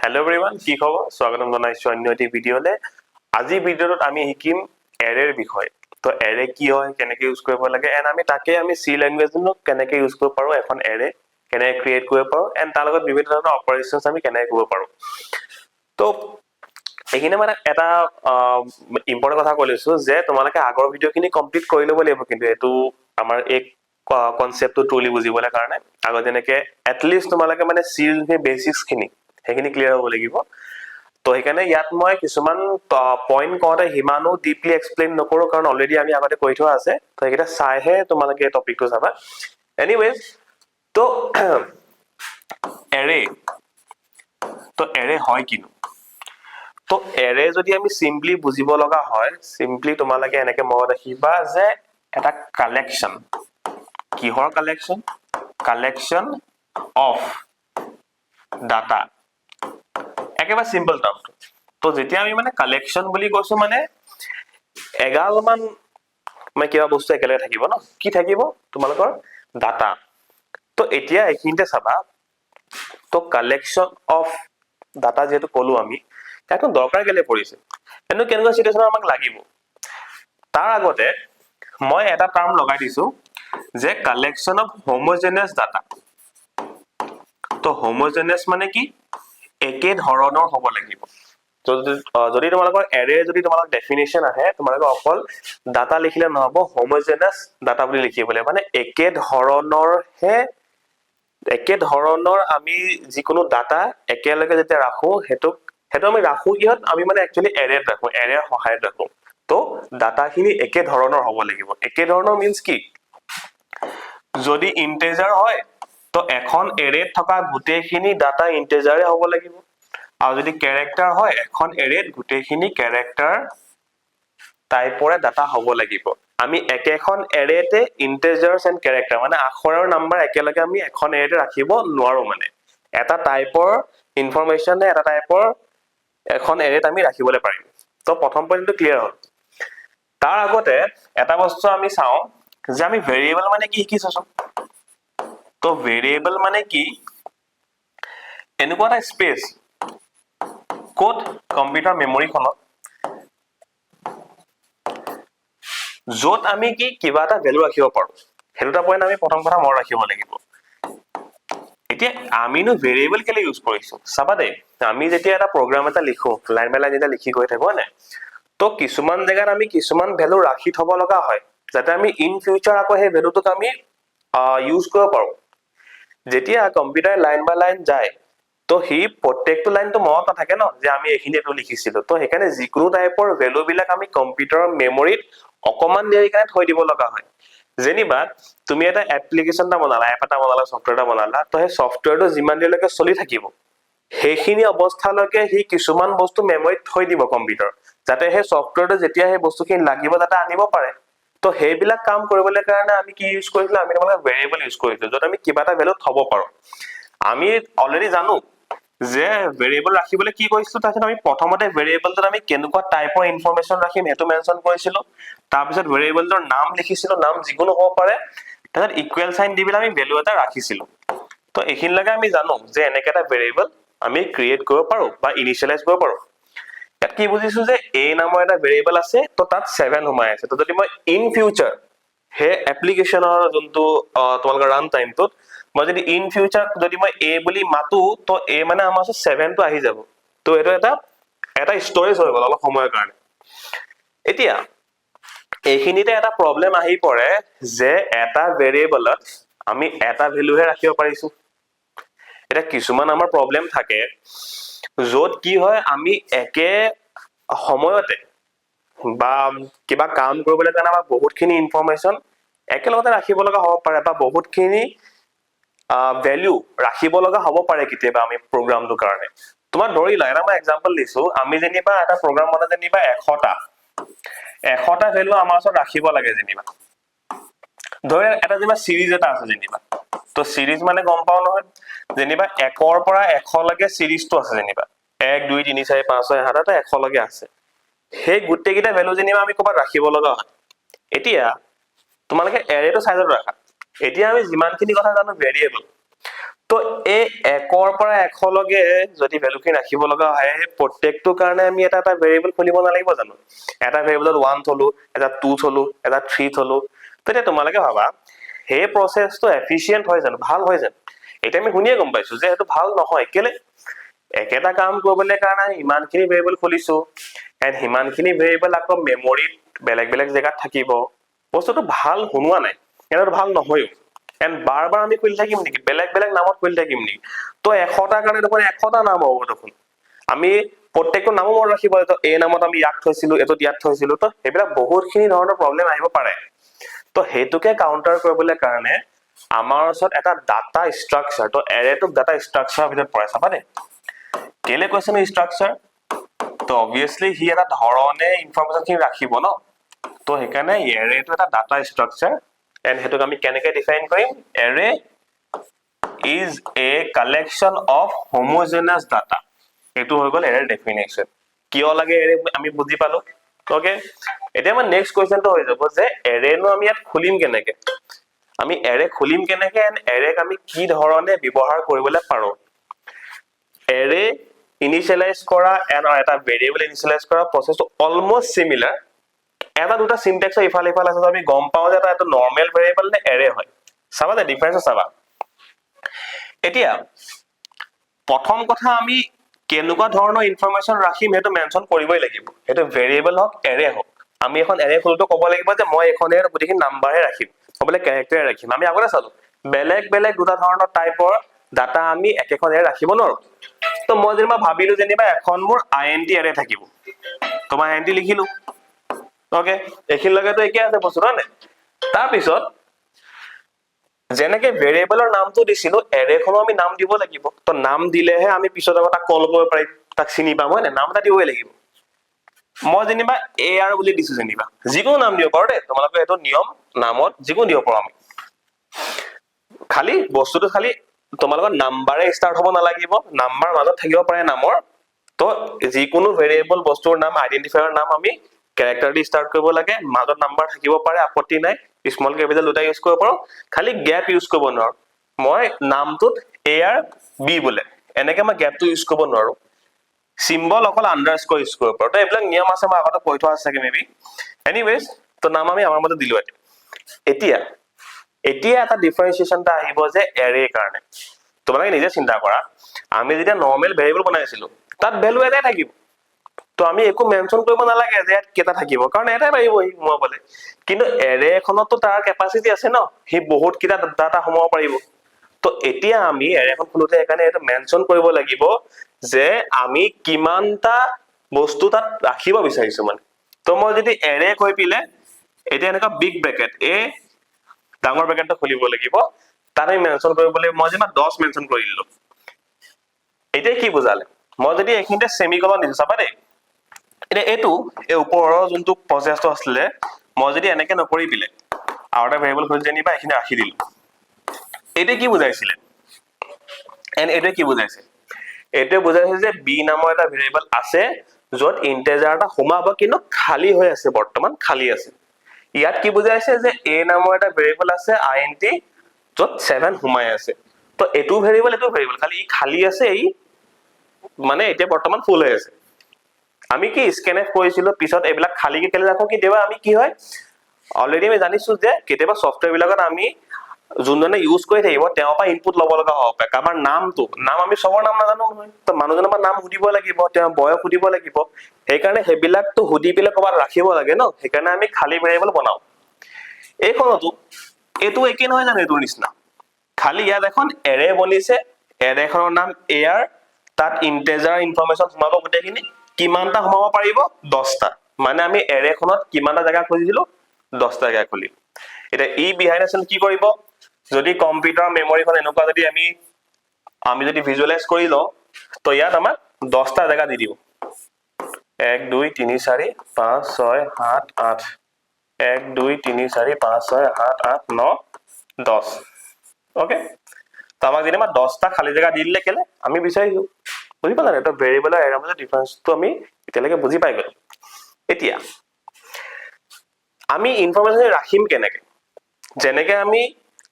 Hello everyone, কি খবৰ? স্বাগতম জনাইছো অন্য এটি ভিডিঅ'লে। আজি ভিডিঅ'ত আমি শিকিম এৰেৰ বিষয়। তো এৰে কি হয়, কেনেকৈ ইউজ কৰিব লাগে এণ্ড আমি সি লেংগুৱেজত কেনেকৈ ইউজ কৰিব পাৰো, এখন এৰে কেনেকৈ ক্ৰিয়েট কৰিব পাৰো এণ্ড তাৰ লগত বিভিন্ন ধৰণৰ অপাৰেচনছ আমি কেনেকৈ কৰিব পাৰো। তো এইখিনি মানে এটা ইম্পৰ্টেণ্ট কথা কৈ লৈছো যে তোমালোকে আগৰ ভিডিঅ'খিনি কমপ্লিট কৰি ল'ব লাগিব, কিন্তু এইটো আমাৰ এক কনচেপ্টটো ট্ৰুলি বুজিবলৈ কাৰণে আগত যেনেকৈ এটলিষ্ট তোমালোকে মানে চিৰ বেচিক্স খিনি সেইখিনি ক্লিয়াৰ হ'ব লাগিব। তো সেইকাৰণে ইয়াত মই কিছুমান পইণ্ট কওঁতে সিমানো ডিপলি এক্সপ্লেইন নকৰো, কাৰণ অলৰেডি আমি আগতে কৰি থোৱা আছে। তো সেইকেইটা চাইহে তোমালোকে এই টপিকটো চাবা। এনিৱেজ, তো এৰে হয় কিনো? তো এৰে যদি আমি চিম্পলি বুজিব লগা হয়, চিম্পলি তোমালোকে এনেকে মনত ৰাখিবা যে এটা কালেকশ্যন। কিহৰ কালেকশ্যন? Collection of data. একেবাৰে চিম্পল টাৰ্মটো। তো যেতিয়া আমি মানে কালেকশ্যন বুলি কৈছো মানে এগালমান মানে কিবা বস্তু একেলগে থাকিব ন। কি থাকিব? তোমালোকৰ ডাটা। তো এতিয়া এইখিনিতে চাবা, তো কালেকশ্যন অফ ডাটা যেহেতু কলো আমি, তাতো দৰকাৰ কেলে পৰিছে, কিন্তু কেনেকুৱা চিটুৱেশ্যন আমাক লাগিব। তাৰ আগতে মই এটা টাৰ্ম লগাই দিছো যে কালেকশ্যন অফ হোমোজেনাছ ডাটা। তো হোমোজেনাছ মানে কি? একে ধৰণৰ হ'ব লাগিব। যদি তোমালোকৰ এৰে যদি তোমালোকৰ ডেফিনেশ্যন আহে, তোমালোকে অকল ডাটা লিখিলে নহব, হোমোজেনাছ ডাটা বুলি লিখিব লাগিব। মানে একে ধৰণৰ আমি যিকোনো ডাটা একেলগে যেতিয়া ৰাখো, সেইটো আমি ৰাখো কিহত? আমি মানে একচুৱেলি এৰেত ৰাখো, এৰেৰ সহায়ত ৰাখো। তো ডাটাখিনি একে ধৰণৰ হ'ব লাগিব। একে ধৰণৰ মিন্স কি? যদি ইন্টেজাৰ হয়, তো এখন এৰেত থকা গোটেইখিনি ডাটা ইন্টেজাৰে হ'ব লাগিব। আৰু যদি কেৰেক্টাৰ হয়, এখন এৰেত গোটেইখিনি কেৰেক্টাৰ টাইপৰে ডাটা হ'ব লাগিব। আমি একেখন এৰেতে ইন্টেজাৰ্ছ এণ্ড কেৰেক্টাৰ মানে আখৰৰ নাম্বাৰ একেলগে আমি এখন এৰেতে ৰাখিব নোৱাৰো। মানে এটা টাইপৰ ইনফৰমেশ্যন এটা টাইপৰ এখন এৰেত আমি ৰাখিবলৈ পাৰিম। তো প্ৰথম পইণ্টটো ক্লিয়াৰ হ'ল। তাৰ আগতে এটা বস্তু আমি চাওঁ যে আমি ভেৰিয়েবল মানে কি শিকিছো। তো ভেৰিয়েবল মানে কি? এনেকুৱা এটা স্পেচ ক'ত কম্পিউটাৰ মেমৰিখনত য'ত আমি কি কিবা এটা ভেলু ৰাখিব পাৰো। সেইটো এটা পইণ্ট আমি প্ৰথম কথা মনত ৰাখিব লাগিব। এতিয়া আমিনো ভেৰিয়েবল কেলে ইউজ কৰিছো চাবা দেই। আমি যেতিয়া এটা প্ৰগ্ৰাম এটা লিখো, লাইন বাই লাইন যেতিয়া লিখি গৈ থাকো হয় নাই, তো কিছুমান জেগাত আমি কিছুমান ভেলু ৰাখি থব লগা হয়, যাতে আমি ইন ফিউচাৰ আকৌ সেই ভেলুটোক আমি ইউজ কৰিব পাৰো। যেতিয়া কম্পিউটাৰ লাইন বাই লাইন যায়, তো সি প্ৰত্যেকটো লাইনটো মনত নাথাকে ন যে আমি এইখিনি এইটো লিখিছিলো। তো সেইকাৰণে যিকোনো টাইপৰ ভেলু বিলাক আমি কম্পিউটাৰৰ মেমৰিত অকমান দেৰি কাৰণে থৈ দিব লগা হয়। যেনিবা তুমি এটা এপ্লিকেশ্যন এটা বনালা, এপ এটা বনালা, ছফ্টৱেৰ এটা বনালা, তো সেই ছফ্টৱেৰটো যিমান দেৰিলৈকে চলি থাকিব, সেইখিনি অৱস্থালৈকে সি কিছুমান বস্তু মেমৰিত থৈ দিব কম্পিউটাৰ, যাতে সেই ছফ্টৱেৰটো যেতিয়া সেই বস্তুখিনি লাগিব যাতে আনিব পাৰে। তো সেইবিলাক কাম কৰিবলৈ কাৰণে আমি কি ইউজ কৰিছিলো? আমি তোমালোকে ভেৰিয়েবল ইউজ কৰিছিলো, য'ত আমি কিবা এটা ভেলু থব পাৰো। আমি অলৰেডি জানো যে ভেৰিয়েবল ৰাখিবলৈ কি কৰিছিলো। তাৰপিছত আমি প্ৰথমতে ভেৰিয়েবলটোত আমি কেনেকুৱা টাইপৰ ইনফৰমেশ্যন ৰাখিম সেইটো মেনশ্যন কৰিছিলো। তাৰপিছত ভেৰিয়েবলটোৰ নাম লিখিছিলো, নাম যিকোনো হ'ব পাৰে। তাৰপিছত ইকুৱেল চাইন দি পেলাই আমি ভেলু এটা ৰাখিছিলো। তো এইখিনিলৈকে আমি জানো যে এনেকে এটা ভেৰিয়েবল আমি ক্ৰিয়েট কৰিব পাৰো বা ইনিচিয়েলাইজ কৰিব পাৰো। ইয়াত কি বুজিছো যে এ নামৰ এটা ভেৰিয়েবল আছে, তো তাত 7 সোমাই আছে। তো যদি মই ইন ফিউচাৰ সেই এপ্লিকেশ্যনৰ যোনটো তোমালোকৰ ৰান টাইমটোত মই যদি ইন ফিউচাৰ যদি মই এ বুলি মাতো, তো এ মানে আমাৰ 7টো আহি যাব। তো এইটো এটা ষ্টৰেজ হৈ গ'ল অলপ সময়ৰ কাৰণে। এতিয়া এইখিনিতে এটা প্ৰব্লেম আহি পৰে যে এটা ভেৰিয়েবলত আমি এটা ভেলুহে ৰাখিব পাৰিছো। এতিয়া কিছুমান আমাৰ প্ৰব্লেম থাকে য'ত কি হয়, আমি একে সময়তে বা কিবা কাম কৰিবলৈ কাৰণে আমাৰ বহুতখিনি ইনফৰমেশ্যন একেলগতে ৰাখিব লগা হ'ব পাৰে, বা বহুতখিনি ভেলু ৰাখিব লগা হ'ব পাৰে কেতিয়াবা আমি প্ৰগ্ৰামটোৰ কাৰণে। তোমাৰ ধৰি লোৱা এটা মই এক্সাম্পল দিছো, আমি যেনিবা এটা প্ৰগ্ৰাম বনাই যেনিবা 100টা ভেলু আমাৰ ওচৰত ৰাখিব লাগে। যেনিবা ধৰি এটা যেনিবা চিৰিজ এটা আছে যেনিবা, তো চিৰিজ মানে গম পাও নহয়, যেনিবা 1ৰ পৰা 100লৈকে চিৰিজটো আছে। যেনিবা 1 2 3 4 5 6 7 এটা 100লৈকে আছে। সেই গোটেইকেইটা ভেলু যেনিবা আমি ক'ৰবাত ৰাখিব লগা হয়। এতিয়া তোমালোকে এৰেটো চাইজত ৰাখা। এতিয়া আমি যিমানখিনি কথা জানো ভেৰিয়েবল, তো এই 1ৰ পৰা 100 লগে যদি ভ্যালুখিনি ৰাখিব লগা হয় প্ৰত্যেকটো কাৰণে আমি এটা ভেৰিয়েবল খুলিব নালাগিব জানো এটা ভেৰিয়েবলত 1 থলো এটা 2 থলো এটা 3 থলো তেতিয়া তোমালোকে ভাবা সেই প্ৰসেসটো এফিশিয়েন্ট হয় জানো ভাল হয় জানো এটা আমি শুনিয়ে গম পাইছো যে এটো ভাল নহয় কেলে একেটা কাম কৰিবলৈ কাৰণে ইমানখিনি ভেৰিয়েবল খুলিছো এন্ড হিমানখিনি ভেৰিয়েবল আকৌ মেমৰিত বেলেগ বেলেগ জায়গাত থাকিব বস্তুটো ভাল শুনোৱা নাই এটো ভাল নহয়ও এন্ড বাৰ বাৰ আমি খুলি থাকিম নেকি বেলেগ বেলেগ নামত খুলি থাকিম নেকি তো 100টা কাৰণে দেখোন 100টা নাম হ'ব দেখোন আমি প্ৰত্যেকটো নামো মনত ৰাখিব তো এই নামত আমি ইয়াক থৈছিলো এটো ইয়াত থৈছিলো তো হেবিলা বহুতখিনি ধৰণৰ প্ৰবলেম আহিব পাৰে তো হেতুকে কাউন্টাৰ কৰিবলৈ কাৰণে আমাৰ ওচৰত এটা ডাটা ষ্ট্ৰাকচাৰ তো এৰেটো ডাটা ষ্ট্ৰাকচাৰৰ ভিতৰত পৰে চাবা দে কেলে কৈছে আমি ষ্ট্ৰাকচাৰ তো অবভিয়াসলি হি এটা ধৰণে ইনফৰমেশন খিনি ৰাখিব ন তো হেকাৰণে এৰেটো এটা ডাটা ষ্ট্ৰাকচাৰ এন্ড হেতুক আমি কেনেকৈ ডিফাইন কৰিম এৰে is a collection of homogeneous data এটো হৈ গল এৰে ডেফিনেশন কিয় লাগে এৰে আমি বুজি পালো ওকে এতিয়া আমাৰ নেক্সট কোৱেশ্চনটো হৈ যাব যে এৰে নো আমি ইয়াত খুলিম কেনেকৈ আমি এৰে খুলিম কেনেকৈ এন্ড এৰেক আমি কি ধৰণে ব্যৱহাৰ কৰিবলৈ পাৰো এৰে ইনিশিয়ালাইজ কৰা এন্ড এটা ভেৰিয়েবল ইনিশিয়ালাইজ কৰা প্ৰসেসটো অলমোস্ট সিমিলাৰ এটা দুটা সিনট্যাক্সৰ ইফাল ইফাল আছে আমি গম পাও যে এটা নৰমাল ভেৰিয়েবল নে এৰে হয় চাবা দে ডিফাৰেন্স চাবা এতিয়া প্ৰথম কথা আমি কেনেকুৱা ধৰণৰ ইনফৰমেশন ৰাখিম হেতু মেনশন কৰিবই লাগিব হেতু ভেৰিয়েবল হক এৰে হক আমি এখন এৰে খুলটো ক'ব লাগিব যে মই এখন এৰে গুটিখিনি নাম্বাৰহে ৰাখিম হ'বলে ক্যাৰেক্টাৰ ৰাখিম আমি আগতে চালো বেলেগ বেলেগ দুটা ধৰণৰ টাইপৰ ডাটা আমি একেখন এৰে ৰাখিব নোৱাৰো তো মই যেনিবা ভাবিলো যেনিবা এখন মোৰ আইএনটি এৰে থাকিব তো মই আইএনটি লিখিলো ওকে এখিন লগেটো একে আছে বস্তু না তাৰ পিছত যেনেকে ভেৰিয়েবলৰ নামটো দিছিলো এৰেখনো আমি নাম দিব লাগিব তো নাম দিলেহে আমি পিছত আকৌ তাক কল কৰিব পাৰিম তাক চিনি পাম হয় না নাম এটা দিবই লাগিব মই যেনিবা এআৰ বুলি দিছো যেনিবা যিকোনো নাম দিব পাৰো দে তোমালোকে এটো নিয়ম নামত যিকোনো দিব পাৰো আমি খালি বস্তুটো খালি তোমালোকৰ নাম্বাৰে ষ্টাৰ্ট হ'ব নালাগিব নাম্বাৰ মাজত থাকিব পাৰে নামৰ তো যিকোনো ভেৰিয়েবল বস্তুৰ নাম আইডেন্টিফায়াৰৰ নাম আমি ক্যাৰেক্টাৰ দি ষ্টাৰ্ট কৰিব লাগে মাজত নাম্বাৰ থাকিব পাৰে আপত্তি নাই স্মল কেপিটেল দুটা ইউজ কৰিব পাৰো খালি গ্যাপ ইউজ কৰিব নোৱাৰো মই নামটোত এআৰ বি বলে এনেকে মই গ্যাপটো ইউজ কৰিব নোৱাৰো সিম্বল অকল আন্ডাৰস্কোৰ ইউজ কৰিব পাৰো তো এইবিলাক নিয়ম আছে মই আগতে কৈ থোৱা আছে কি মেবি এনিৱেজ তো নাম আমি আমাৰ মতে দিলো এতিয়া এটা ডিফাৰেন্সিয়েশন এটা আহিব যে এৰে কাৰণে তোমালোকে নিজে চিন্তা কৰা আমি যেতিয়া নৰমাল ভেৰিয়েবল বনাইছিলো তাত ভ্যালু এটাই থাকিব তো আমি একো মেনশন কৰিব নালাগে যে কেটা থাকিব কাৰণ এটাই পাৰিব হি সোমাবলে কিন্তু এৰে এখনতো তাৰ ক্যাপাসিটি আছে ন হি বহুত কিটা ডাটা সোমাব পাৰিব তো এতিয়া আমি এৰেখন খুলোতে একাৰণে এটা মেনশন কৰিব লাগিব যে আমি কিমানটা বস্তু তাত ৰাখিব বিচাৰিছো মানে তো মই যদি এৰে কৈ পিলে এটা এনেকা বিগ ব্ৰেকেট এ ডাঙৰ ব্ৰেকেটটো খুলিব লাগিব তাত আমি মেনশন কৰিব লাগিব মই যেনা 10 মেনশন কৰি দিলো এতিয়া কি বুজালে মই যদি এখিনতে সেমিকলন দিছো চাবা দেই এটা এটো এই ওপৰৰ যোনটো প্ৰসেসটো আসলে মই যদি এনেকে নকৰি পিলে আৰু এটা ভেৰিয়েবল খুলি যেনিবা এখিনি ৰাখি দিলো এটা কি বুজাইছিলে এন্ড এটা কি বুজাইছে এটা বুজাইছে যে বি নামৰ এটা ভেৰিয়েবল আছে যত ইন্টিজাৰ এটা সোমাব কিন্তু খালি হৈ আছে বৰ্তমান খালি আছে ইয়াত কি বুজাইছে যে এ নামৰ এটা ভেৰিয়েবল আছে আইএনটি যত 7 সোমাই আছে তো এটো ভেৰিয়েবল খালি ই খালি আছে এই মানে এটা বৰ্তমান ফুল হৈ আছে আমি কি স্ক্যানএফ কৰিছিলো পিছত এবিলাক খালি কে কেলে ৰাখো কেতিয়াবা আমি কি হয় অলৰেডি আমি জানিছো যে কেতিয়াবা সফটওয়্যাৰ বিলাকত আমি যোনজনে ইউজ কৰি থাকিব তেওঁ পা ইনপুট লব লগা হ'ব পাৰে আমাৰ নামটো নাম আমি সবৰ নাম নাজানো নহয় তো মানুহজনৰ নাম সুধিব লাগিব তেওঁ বয়স সুধিব লাগিব সেইকাৰণে হেবিলাকটো সুধি পিলে কবাত ৰাখিব লাগে ন সেইকাৰণে আমি খালি ভেৰিয়েবল বনাও এইখনতো এটো একে নহয় জানো এটোৰ নিচিনা খালি ইয়াত এখন এৰে বনিছে এৰেখনৰ নাম এআৰ তাত ইন্টিজাৰ ইনফৰমেশন সোমাব গুটেখিনি কিমানটা সোমাব পাৰিব 10টা মানে আমি এৰেখনত কিমানটা জায়গা খুলিছিলো 10টা জায়গা খুলি এটা ই বিহাইন্ড আছে কি কৰিব যদি কম্পিউটাৰ মেমৰিখন এনেকুৱা যদি আমি যদি ভিজুৱেলাইজ কৰি লও তো ইয়াত আমাক 10টা জায়গা দি দিব 1 2 3 4 5 6 7 8 1 2 3 4 5 6 7 8 9 10 ওকে তো আমাক যেনিবা 10টা খালি জায়গা দি দিলে কেলে আমি বিচাৰিছো বুজি পালা এটা ভেৰিয়েবল আৰু এৰে মাজৰ ডিফাৰেন্সটো আমি এতিয়ালৈকে বুজি পাই গলো এতিয়া আমি ইনফৰমেশন ৰাখিম কেনেকে যেনেকে আমি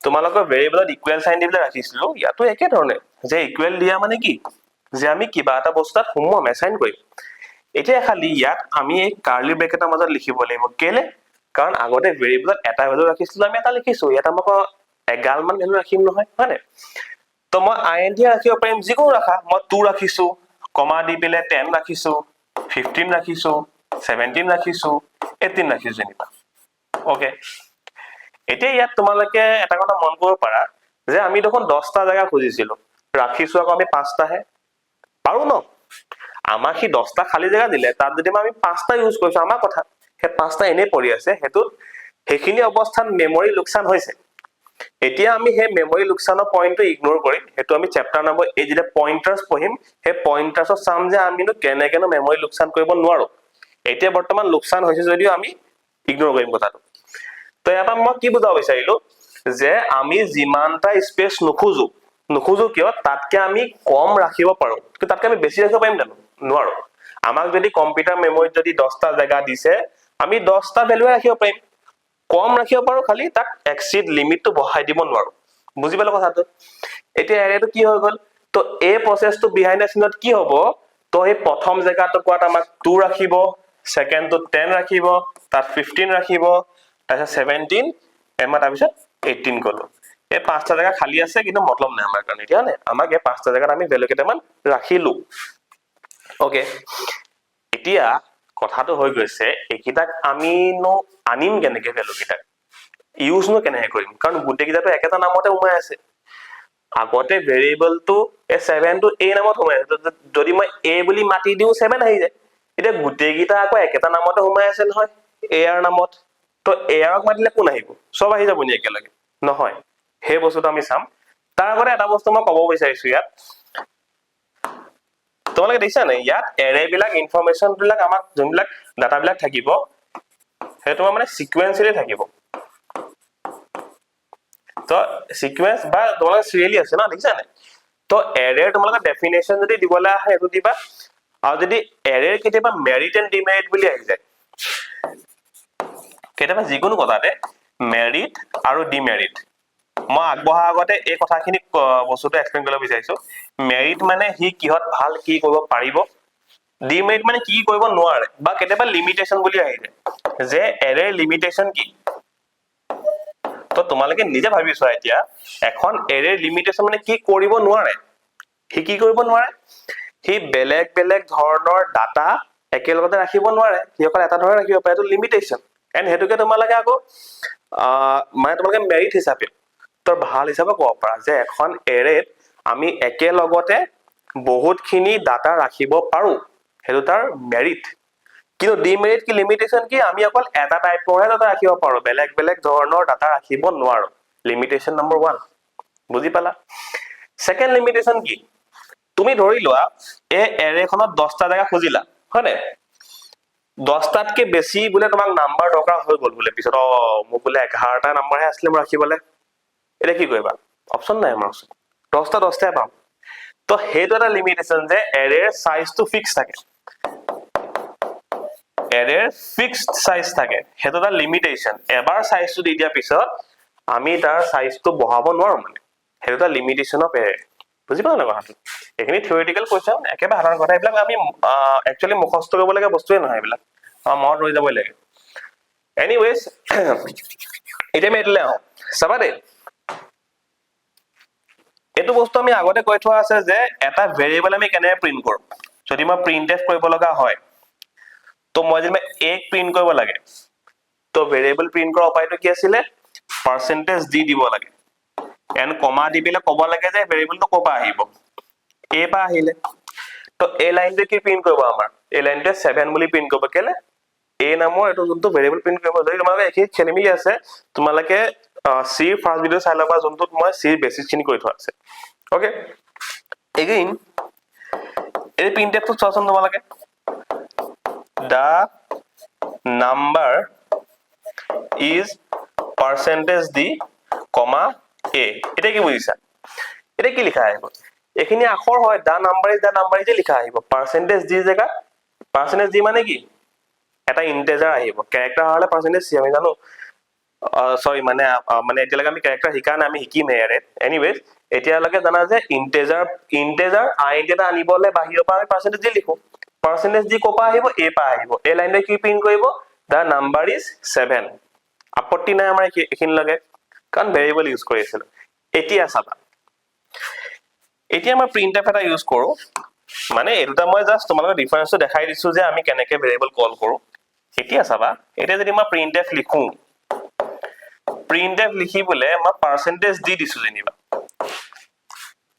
তোমালোকৰ ভেৰিয়েবলত ইকুৱেল সাইন দি পেলাই ৰাখিছিলো ইয়াতো একে ধৰণে যে ইকুৱেল দিয়া মানে কি যে আমি কিবা এটা বস্তু তাত সোমোৱাম এছাইন কৰিম এতিয়া খালি ইয়াত আমি এই কাৰ্লি ব্ৰেকেটৰ মাজত লিখিব লাগিব কেলে কাৰণ আগতে ভেৰিয়েবলত এটা ভ্যালু ৰাখিছিলো আমি এটা লিখিছো ইয়াত আমাক এগাল মান ভ্যালু ৰাখিম নহয় হয়নে তো মই int ৰাখিব পাৰিম যিকোনো ৰাখা মই 2 ৰাখিছো কমা দি পেলে 10 ৰাখিছো 15 ৰাখিছো 17 ৰাখিছো 18 ৰাখিছো যেনিবা ওকে এতিয়া ইয়াত তোমালোকে এটা কথা মন কৰিব পাৰা যে আমি দেখোন 10টা জায়গা খুজিছিলো ৰাখিছো আকৌ আমি 5টা হে পাৰো ন আমাক কি 10টা খালি জায়গা দিলে তাত যদি আমি 5টা ইউজ কৰিছো আমাৰ কথা হে 5টা এনে পৰি আছে হেতু হেখিনি অৱস্থাত মেমৰি লোকসান হৈছে এতিয়া আমি হে মেমৰি লোকসানৰ পইণ্টটো ইগনোৰ কৰিম হেতু আমি চেপ্টাৰ নম্বৰ এই যেটা পইণ্টাৰ্স পঢ়িম হে পইণ্টাৰ্সৰ সাম যে আমিনো কেনেকেনো মেমৰি লোকসান কৰিব নোৱাৰো এতিয়া বৰ্তমান লোকসান হৈছে যদিও আমি ইগনোৰ কৰিম কথাটো তো এটা মই কি বুজাব বিচাৰিলো যে আমি যিমানটা স্পেচ নুখুজো কিয় তাতকে আমি কম ৰাখিব পাৰো কিন্তু তাতকে আমি বেছি ৰাখিব পাৰিম জানো নোৱাৰো আমাক যদি কম্পিউটাৰ মেমৰিত যদি 10টা জায়গা দিছে আমি 10টা ভ্যালু ৰাখিব পাৰিম কম ৰাখিব পাৰো খালি তাক এক্সিড লিমিটটো বহাই দিব নোৱাৰো বুজি পালে কথাটো এতিয়া এৰেটো কি হৈ গল তো এই প্ৰসেসটো বিহাইন্ড দ্য সিনত কি হ'ব তো এই প্ৰথম জায়গাটো কোৱাত আমাক 2 ৰাখিব সেকেন্ডটো 10 ৰাখিব তাত 15 ৰাখিব তাৰপিছত 17 এমা তাৰপিছত 18 কলো এই পাঁচটা জায়গা খালি আছে কিন্তু মতলব নাই আমাৰ কাৰণে এতিয়া নে আমাক এই পাঁচটা জায়গাত আমি ভ্যালু কেইটামান ৰাখিলো ওকে এতিয়া কথাটো হৈ গৈছে একিটাক আমি নো আনিম কেনেকে ভ্যালু কিটাক ইউজ নো কেনেকে কৰিম কাৰণ গুটে কিটাটো একেটা নামতে উমাই আছে আগতে ভেৰিয়েবল টো এ 7 টো a নামত উমাই আছে যদি মই a বুলি মাতি দিও 7 আহি যায় এতিয়া গুটে কিটা আকৌ একেটা নামতে উমাই আছে নহয় a ৰ নামত তো a ক মাতিলে কোন আহিব সব আহি যাব নি একেলগে নহয় হে বস্তুটো আমি চাম তাৰ আগতে এটা বস্তু মই কব বিচাৰিছো ইয়াত তোমালোকে দেখিছা নাই ইয়াত এৰে বিলাক ইনফৰমেশন বিলাক আমাক যোনবিলাক ডাটা বিলাক থাকিব হেতু মানে সিকুৱেন্সিয়েলি থাকিব তো সিকুৱেন্স বা তোমালোকে সিৰিয়ালি আছে না দেখিছা নাই তো এৰেৰ তোমালোকে ডেফিনেশন যদি দিবলা আহে এটো দিবা আৰু যদি এৰেৰ কেতিয়াবা মেৰিট এণ্ড ডিমেৰিট বুলি আহি যায় কেতিয়াবা যিকোনো কথাতে মেৰিট আৰু ডিমেৰিট মই আগবঢ়া আগতে এই কথাখিনি বস্তুটো এক্সপ্লেইন কৰিব বিচাৰিছো মেৰিট মানে হি কিহত ভাল কি কৰিব পাৰিব ডিমেৰিট মানে কি কৰিব নোৱাৰে বা কেতিয়াবা লিমিটেশন বুলি আহি যায় যে এৰেৰ লিমিটেশন কি তো তোমালোকে নিজে ভাবিছো এতিয়া এখন এৰেৰ লিমিটেশন মানে কি কৰিব নোৱাৰে হি কি কৰিব নোৱাৰে হি বেলেগ বেলেগ ধৰণৰ ডাটা একেলগতে ৰাখিব নোৱাৰে হি অকল এটা ধৰণে ৰাখিব পাৰে তো লিমিটেশন এন্ড হেতুকে তোমালোকে আকৌ মানে তোমালোকে মেৰিট হিচাপে তো ভাল হিচাপে ক'ব পাৰা যে এখন এৰেত আমি একেলগতে বহুতখিনি ডাটা ৰাখিব পাৰো হেতু তাৰ মেৰিট কিন্তু ডিমেৰিট কি লিমিটেশন কি আমি অকল এটা টাইপৰহে ডাটা ৰাখিব পাৰো বেলেগ বেলেগ ধৰণৰ ডাটা ৰাখিব নোৱাৰো লিমিটেশন নম্বৰ 1 বুজি পালা সেকেন্ড লিমিটেশন কি তুমি ধৰি লোৱা এই এৰেখনত 10টা জায়গা খুজিলা হয়নে 10টাতকে বেছি বুলে তোমাক নাম্বাৰ দৰকাৰ হৈ গল বুলে পিছত মোক বুলে 11টা নাম্বাৰহে আছিল মই ৰাখিবলে এটা কি কৰিবা অপচন নাই আমাৰ 10টা পাম তো হেতু এটা লিমিটেশন যে এৰেৰ সাইজটো ফিক্স থাকে এৰেৰ ফিক্সড সাইজ থাকে হেতু এটা লিমিটেশন এবাৰ সাইজটো দি দিয়া পিছত আমি তাৰ সাইজটো বঢ়াব নোৱাৰো মানে হেতু এটা লিমিটেশন অফ এৰে বুজি পালা না কথাটো এখিনি থিওৰিটিক্যাল কোৱেশ্চন একেবাৰে সাধাৰণ কথা এইবিলাক আমি একচুয়ালি মুখস্থ কৰিব লাগে বস্তুৱে নহয় এইবিলাক মনত ৰৈ যাব লাগে এনিৱেজ এতিয়া মেটলে চাবা দে এটো বস্তু আমি আগতে কৈ থোৱা আছে যে এটা ভেৰিয়েবল আমি কেনে প্ৰিন্ট কৰো যদি মই প্ৰিন্টফ কৰিব লগা হয় তো মই যদি a প্ৰিন্ট কৰিব লাগে তো ভেৰিয়েবল প্ৰিন্ট কৰা উপায়টো কি আছিল পার্সেন্টেজ d দিব লাগে এন্ড কমা দি পেলে ক'ব লাগে যে ভেৰিয়েবলটো কপা আহিব a পা আহিলে তো এই লাইনটো কি প্ৰিন্ট কৰিব আমাৰ এই লাইনটো 7 বুলি প্ৰিন্ট কৰিব কেলে a নামৰ এটো যোনটো ভেৰিয়েবল প্ৰিন্ট কৰিব যদি তোমালোকে একি খেলিমেলি আছে তোমালোকে সি ফাৰ্স্ট ভিডিও চাই লবা যোনটোত মই সি বেসিক খিনি কৈ থোৱা আছে ওকে এগেইন এই প্ৰিন্টফটো চোৱাচোন তোমালোকে the number is percentage d comma a এটা কি বুজিছা এটা কি লিখা আহিব এখিনি আখৰ হয় the number is যে লিখা আহিব percentage d জায়গা percentage d মানে কি এটা ইন্টিজাৰ আহিব ক্যাৰেক্টাৰ হলে percentage c আমি জানো সৰি মানে এতিয়ালৈকে আমি ক্যাৰেক্টাৰ শিকা নাই, আমি শিকিমহে এৰেত। এনিৱেজ এতিয়ালৈকে জানা যে ইন্টেজাৰ আইডেন্টি এটা আনিবলৈ বাহিৰৰ পৰা আমি পাৰ্চেন্টেজ দি লিখো। পাৰ্চেন্টেজ দি ক'ৰ পৰা আহিব? এ পৰা আহিব। এই লাইনটোৱে কি প্ৰিন্ট কৰিব? দা নাম্বাৰ ইজ 7। আপত্তি নাই আমাৰ এইখিনিলৈকে, কাৰণ ভেৰিয়েবল ইউজ কৰি আছিলো। এতিয়া চাবা, এতিয়া মই প্ৰিন্টএফ এটা ইউজ কৰো, মানে এই দুটা মই জাষ্ট তোমালোকৰ ডিফাৰেন্সটো দেখাই দিছো যে আমি কেনেকে ভেৰিয়েবল কল কৰো। এতিয়া চাবা, এতিয়া যদি মই প্ৰিন্টএফ লিখো, প্ৰিন্টএফ লিখিবলৈ মই পাৰ্চেন্টেজ দি দিছো যেনিবা।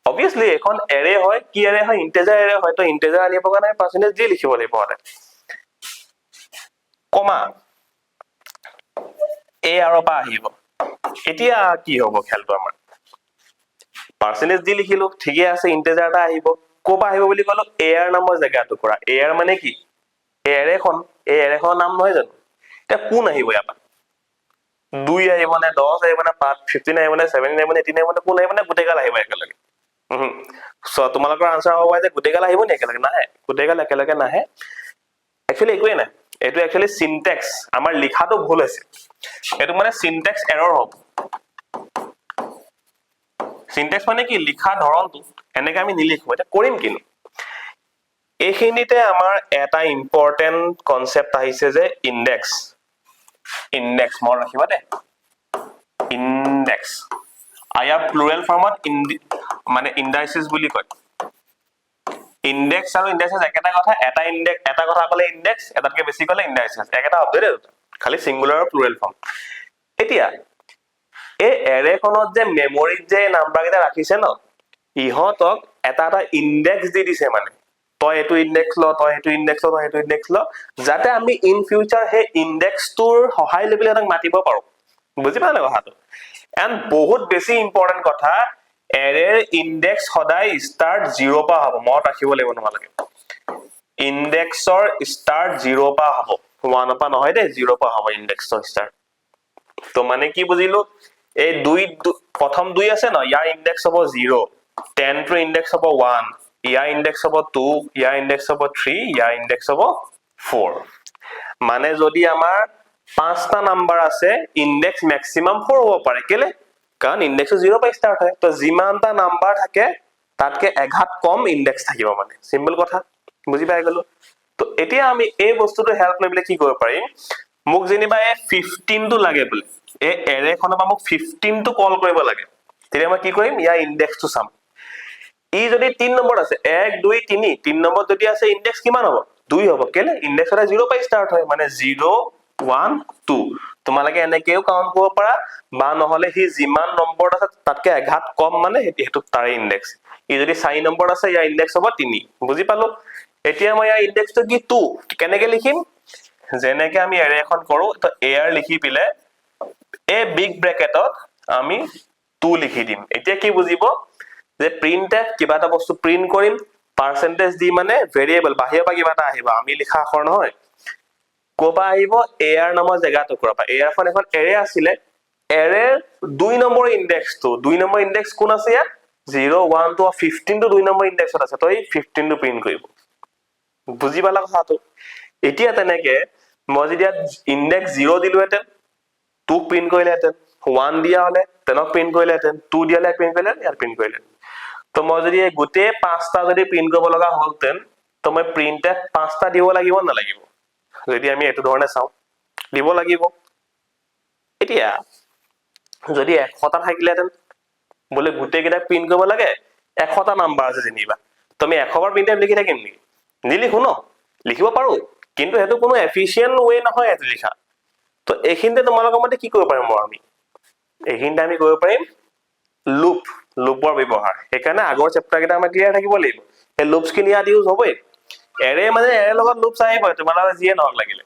অবভিয়াসলি এখন এৰে হয়, কি এৰে হয়? ইন্টেজাৰ এৰে হয়। তো ইন্টেজাৰ আনিবৰ কাৰণে পাৰ্চেন্টেজ দি লিখিব লাগিব মানে। কমা এ আৰৰ পৰা আহিব। এতিয়া কি হ'ব খেলটো আমাৰ? পাৰ্চেন্টেজ দি লিখিলো, ঠিকে আছে, ইন্টেজাৰ এটা আহিব। ক'ৰ পৰা আহিব বুলি ক'লো? এ আৰ নামৰ জেগাটোৰ পৰা। এ আৰ মানে কি? এই এৰেখন, এই এৰেখনৰ নাম নহয় জানো? এতিয়া কোন আহিব ইয়াৰ পৰা? 2 আহিব নে 10 আহিব নে 15 আহিব নে 17 আহিব নে 18 আহিব নে কোন আহিব নে গোটেইগাল আহিব একেলগে? তোমালোকৰ আনসাৰ হ'ব যে গোটেইগাল আহিব নি একেলগে? নাহে, গোটেইগাল একেলগে নাহে। একচুৱেলি একোৱে নাই, এইটো একচুৱেলি সিনটেক্স, আমাৰ লিখাটো ভুল হৈছে। এইটো মানে সিনটেক্স এৰৰ হ'ব। সিনটেক্স মানে কি? লিখা ধৰণটো এনেকে আমি নিলিখো। এটা কৰিম কিনো? এইখিনিতে আমাৰ এটা ইম্পৰ্টেন্ট কনসেপ্ট আহিছে যে ইনডেক্স। ইনডেক্স মনত ৰাখিবা দেই, ইনডেক্স। ইয়াৰ প্লুৰেল ফৰ্মত মানে ইন্ডাইসিস বুলি কয়। ইনডেক্স আৰু ইন্ডাইসিস একেটা কথা, এটা কথা ক'লে ইনডেক্স, এটাতকে বেছি ক'লে ইন্ডাইসিস, একেটা শব্দই দেই, খালি সিঙ্গুলাৰ আৰু প্লুৰেল ফৰ্ম। এতিয়া এই এৰেখনত যে মেমৰিত যে নাম্বাৰ কেইটা ৰাখিছে ন, ইহঁতক এটা এটা ইনডেক্স দি দিছে মানে। তই এইটো ইনডেক্স ল, তই এইটো ইনডেক্স ল, তই এইটো ইনডেক্স ল, যাতে আমি ইন ফিউচাৰ সেই ইনডেক্সটোৰ সহায় লৈ পেলাই তাক মাতিব পাৰো। বুজি পালে কথাটো? এণ্ড বহুত বেছি ইম্পৰ্টেন্ট কথা, এৰেৰ ইনডেক্স সদায় ষ্টাৰ্ট 0 পৰা হ'ব। মনত ৰাখিব লাগিব তোমালোকে। ইনডেক্সৰ ষ্টাৰ্ট 0 পৰা হ'ব, 1 পৰা নহয় দেই, 0 পৰা হ'ব ইনডেক্সৰ ষ্টাৰ্ট। তো মানে কি বুজিলো? এই প্ৰথম 2 আছে ন, ইয়াৰ ইনডেক্স হ'ব 0, 10 টোৰ ইনডেক্স হ'ব 1, ইয়াৰ ইনডেক্স হ'ব 2, ইয়াৰ ইনডেক্স হ'ব 3, ইয়াৰ ইনডেক্স হ'ব 4। মানে যদি আমাৰ 5টা নাম্বাৰ আছে, ইনডেক্স মেক্সিমাম 4 হ'ব পাৰে। কেলে? কাৰণ ইনডেক্স 0 পৰা ষ্টাৰ্ট হয়। তো যিমানটা নাম্বাৰ থাকে তাতকে এঘাত কম ইনডেক্স থাকিব, মানে সিম্পল কথা। বুজি পাই গলো? তো এতিয়া আমি এই বস্তুটো হেল্প লৈ পেলাই কি কৰিব পাৰিম? মোক যেনিবা এই 15 টো লাগে বোলে, এই এৰেখনৰ পৰা মোক 15 টো কল কৰিব লাগে, তেতিয়া মই কি কৰিম? ইয়াৰ ইনডেক্সটো চাম। ই যদি 3 নম্বৰ আছে, 1 2 3, 3 নম্বৰ যদি আছে, ইনডেক্স কিমান হ'ব? 2 হ'ব। কেলে? ইনডেক্স সদায় 0 পৰা ষ্টাৰ্ট হয়, মানে 0 1 2। তোমালোকে এনেকেও কাউন্ট কৰিব পাৰা, বা নহলে সি যিমান নম্বৰত আছে তাতকে এঘাত কম, মানে সেইটো তাৰে ইনডেক্স। ই যদি 4 নম্বৰত আছে, ইয়াৰ ইনডেক্স হ'ব 3। বুজি পালো? এতিয়া মই ইয়াৰ ইনডেক্সটো কি 2, কেনেকে লিখিম? যেনেকে আমি এৰে এখন কৰো, তো এআৰ লিখি পিলে এই বিগ ব্ৰেকেটত আমি 2 লিখি দিম। এতিয়া কি বুজিব? যে প্ৰিন্টএফ কিবা এটা বস্তু প্ৰিন্ট কৰিম, পাৰ্চেন্টেজ দি মানে ভেৰিয়েবল বাহিৰৰ পৰা কিবা এটা আহিব, আমি লিখা আখৰ নহয়। ক'ৰ পৰা আহিব? এআৰ নামৰ জেগাটোৰ পৰা। এআৰখন এখন এৰে আছিলে, এৰেৰ 2 নম্বৰ ইনডেক্সটো, 2 নম্বৰ ইনডেক্স কোন আছে ইয়াত? 0 1 2 15 টো 2 নম্বৰ ইনডেক্সত আছে, তো এই 15 টো প্ৰিন্ট কৰিব। বুজি পালা কথাটো? এতিয়া তেনেকে মই যদি ইয়াত ইনডেক্স 0 দিলোহেঁতেন, 2 প্ৰিন্ট কৰিলেহেঁতেন, 1 দিয়া হলে 10 প্ৰিন্ট কৰিলেহেঁতেন, 2 দিয়া হলে প্ৰিন্ট কৰিলেহেঁতেন, ইয়াত প্ৰিন্ট কৰিলেহেঁতেন। তো মই যদি এই গোটেই 5টা যদি প্ৰিন্ট কৰিব লগা হলতেন, তো মই প্ৰিন্টএফ 5টা দিব লাগিব নালাগিব? যদি আমি এইটো ধৰণে চাওঁ, দিব লাগিব। এতিয়া যদি 100টা থাকিলেহেঁতেন, বোলে গোটেই কেইটা প্ৰিন্ট কৰিব লাগে, 100টা নাম্বাৰ আছে যেনিবা, তো আমি 100 বাৰ প্ৰিন্টএফ লিখি থাকিম নেকি? নিলিখো ন? লিখিব পাৰো, কিন্তু সেইটো কোনো এফিচিয়েন্ট ৱে নহয় এইটো লিখা। তো এইখিনিতে তোমালোকৰ মতে কি কৰিব পাৰিম? আমি এইখিনিতে আমি কৰিব পাৰিম লুপৰ ব্যৱহাৰ। সেইকাৰণে আগৰ চেপ্টাৰ কেইটা আমাৰ ক্লিয়াৰ থাকিব লাগিব। এই লুপছ খিনি ইয়াত ইউজ হবই। এৰে মানে এৰে লগত লুপছ আহিবই, তোমালোকৰ যিয়ে নহওক লাগিলে।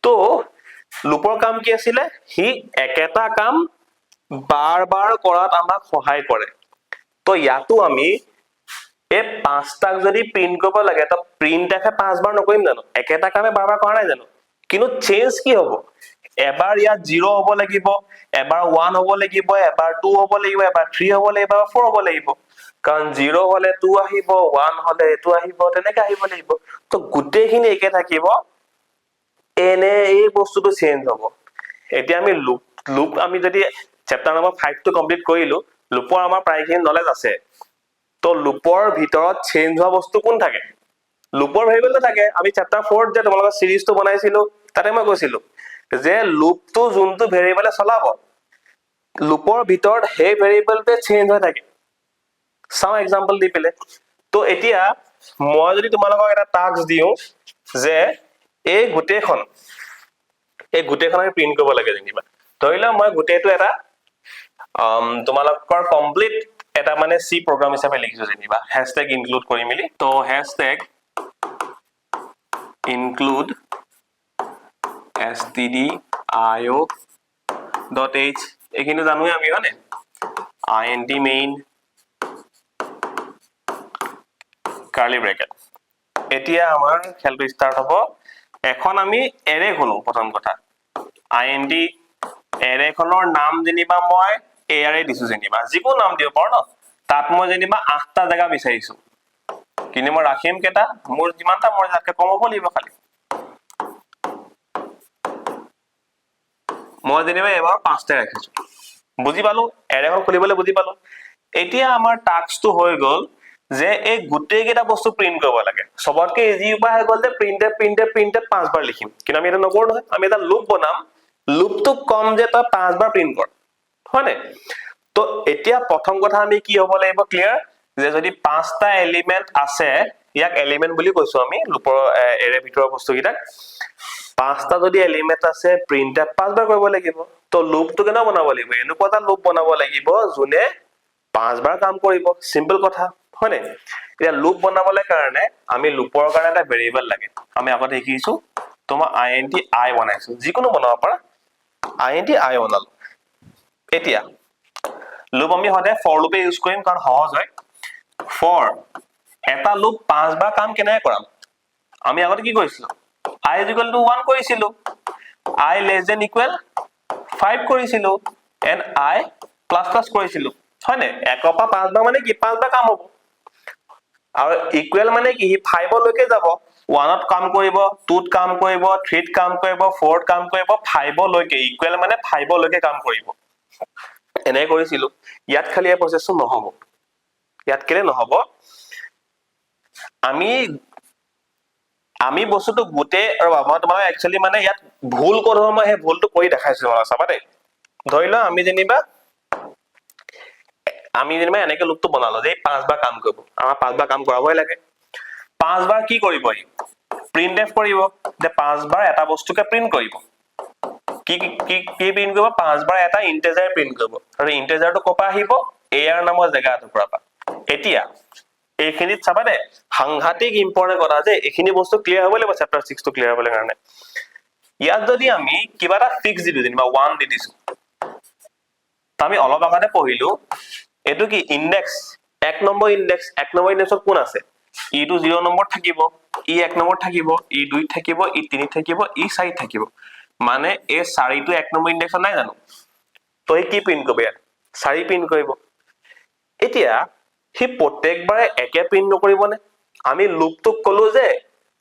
তো লুপৰ কাম কি আছিলে? সি একেটা কাম বাৰ বাৰ কৰাত আমাক সহায় কৰে। তো ইয়াতো আমি এই 5টাক যদি প্ৰিন্ট কৰিব লাগে, তো প্ৰিন্টএফে 5 বাৰ নকৰিম জানো? একেটা কামে বাৰ বাৰ কৰা নাই জানো? কিন্তু চেঞ্জ কি হ'ব? এবাৰ ইয়াত 0 হ'ব লাগিব, এবাৰ 1 হ'ব লাগিব, এবাৰ 2 হ'ব লাগিব, এবাৰ 3 হ'ব লাগিব, এবাৰ 4 হ'ব লাগিব। কাৰণ 0 হলে 2 আহিব, 1 হলে এইটো আহিব, তেনেকে আহিব লাগিব। তো গোটেইখিনি একে থাকিব, এনে এই বস্তুটো চেঞ্জ হ'ব। এতিয়া আমি লুপ আমি যদি চেপ্টাৰ নম্বৰ 5 টো কমপ্লিট কৰিলো লুপৰ আমাৰ প্ৰায়খিনি নলেজ আছে তো লুপৰ ভিতৰত চেঞ্জ হোৱা বস্তু কোন থাকে লুপৰ ভেৰিয়েবলটো থাকে আমি চেপ্টাৰ 4 যে তোমালোকৰ সিৰিজটো বনাইছিলো তাতে মই কৈছিলো যে লুপটো যোনটো ভেৰিয়েবলে চলাব লুপৰ ভিতৰত সেই ভেৰিয়েবলটো চেঞ্জ হৈ থাকে সাম এক্সাম্পল দি পেলে তো এতিয়া মই যদি তোমালোকক এটা টাস্ক দিও যে এই গোটেইখন আমি প্ৰিন্ট কৰিব লাগে যেনিবা ধৰিলা মই গোটেইটো এটা তোমালোকৰ কমপ্লিট এটা মানে সি প্ৰগ্ৰাম হিচাপে লিখিছো যেনিবা হ্যাশট্যাগ ইনক্লুড কৰি মিলি তো হ্যাশট্যাগ include stdio.h এইখিনি জানোই আমি হয়নে int main curly bracket এতিয়া আমাৰ খেলটো স্টাৰ্ট হ'ব এখন আমি এৰে খোলো প্ৰথম কথা int এৰে খনৰ নাম যেনিবা মই এৰে দিছো যেনিবা যিকোনো নাম দিব পাৰো ন তাত মই যেনিবা 8টা জায়গা বিচাৰিছো কিন্তু মই ৰাখিম কেটা মোৰ যিমানটা মোৰ যাকে কম হ'ব লাগিব খালি মই যেনিবা এবাৰ 5টা ৰাখিছো বুজি পালো এৰেখন খুলিবলৈ বুজি পালো এতিয়া আমাৰ টাস্কটো হৈ গল যে এই গোটেই কেটা বস্তু প্ৰিন্ট কৰিব লাগে সবতকে ইজি উপায় হৈ গল যে প্ৰিন্টেড 5 বাৰ লিখিম কিন্তু আমি এটা নকৰো নহয় আমি এটা লুপ বনাম লুপটো কম যে তই 5 বাৰ প্ৰিন্ট কৰ হয়নে তো এতিয়া প্ৰথম কথা আমি কি হ'ব লাগিব ক্লিয়াৰ যে যদি 5টা এলিমেন্ট আছে ইয়াক এলিমেন্ট বুলি কৈছো আমি লুপৰ এৰে ভিতৰৰ বস্তু কিটা 5টা যদি এলিমেন্ট আছে প্ৰিন্টএফ 5 বাৰ কৰিব লাগিব তো লুপটো কেনে বনাব লাগিব এনেকুৱা এটা লুপ বনাব লাগিব যোনে 5 বাৰ কাম কৰিব সিম্পল কথা হয়নে এতিয়া লুপ বনাবলৈ কাৰণে আমি লুপৰ কাৰণে এটা ভেৰিয়েবল লাগে আমি আগতে দেখিছো তোমাৰ int I বনাইছো যিকোনো বনাব পাৰা int I বনালো এতিয়া লুপ আমি হতে ফৰ লুপে ইউজ কৰিম কাৰণ সহজ হয় ফৰ এটা লুপ 5 বাৰ কাম কেনে কৰাম আমি আগতে কি কৰিছিলো I is equal to 1 কৰিছিলো I less than equal 5 কৰিছিলো and I plus plus কৰিছিলো হয়নে একৰ পৰা 5 বাৰ মানে কি 5 বাৰ কাম হ'ব আৰু ইকুৱেল মানে কি 5 লৈকে যাব 1 ত কাম কৰিব 2 ত কাম কৰিব 3 ত কাম কৰিব 4 ত কাম কৰিব 5 লৈকে ইকুৱেল মানে 5 লৈকে কাম কৰিব এনে কৰিছিলো ইয়াত খালি এই প্ৰসেসটো নহব ইয়াত কেলে নহব আমি বস্তুটো গুটে আৰু মই তোমাক একচুয়ালি মানে ইয়াত ভুল কৰব মই হে ভুলটো কৰি দেখাইছো তোমাক চাবা দেই ধৰিলা আমি যেনিবা এনেকে লুপটো বনালো যে 5 বাৰ কাম কৰিব আমাৰ 5 বাৰ কাম কৰাবই লাগে 5 বাৰ কি কৰিব ই প্ৰিন্টএফ কৰিব যে 5 বাৰ এটা বস্তুকে প্ৰিন্ট কৰিব কি প্ৰিন্ট কৰিব 5 বাৰ এটা ইন্টিজাৰ প্ৰিন্ট কৰিব আৰু ইন্টিজাৰটো কপা আহিব ar নামৰ জায়গাটোৰ পৰা এতিয়া এইখিনিত চাবা দে সাংঘাতিক ইম্পৰ্টেন্ট কথা যে এইখিনি বস্তু ক্লিয়াৰ হ'ব লাগিব চেপ্টাৰ 6 টো ক্লিয়াৰ হ'বলৈ কাৰণে ইয়াত যদি আমি কিবা এটা ফিক্স দি দিও যেনিবা 1 দি দিছো আমি অলপ আগতে পঢ়িলো এটো কি ইনডেক্স 1 নম্বৰ ইনডেক্সত কোন আছে ই টু 0 নম্বৰ থাকিব ই 1 নম্বৰ থাকিব ই 2 থাকিব ই 3 থাকিব ই 4 থাকিব মানে এই 4 টো 1 নম্বৰ ইনডেক্সত নাই জানো তো কি প্ৰিন্ট কৰিব ইয়াত 4 প্ৰিন্ট কৰিব এতিয়া হি প্ৰত্যেকবাৰে একে প্ৰিন্ট নকৰিবনে আমি লুপটো কলো যে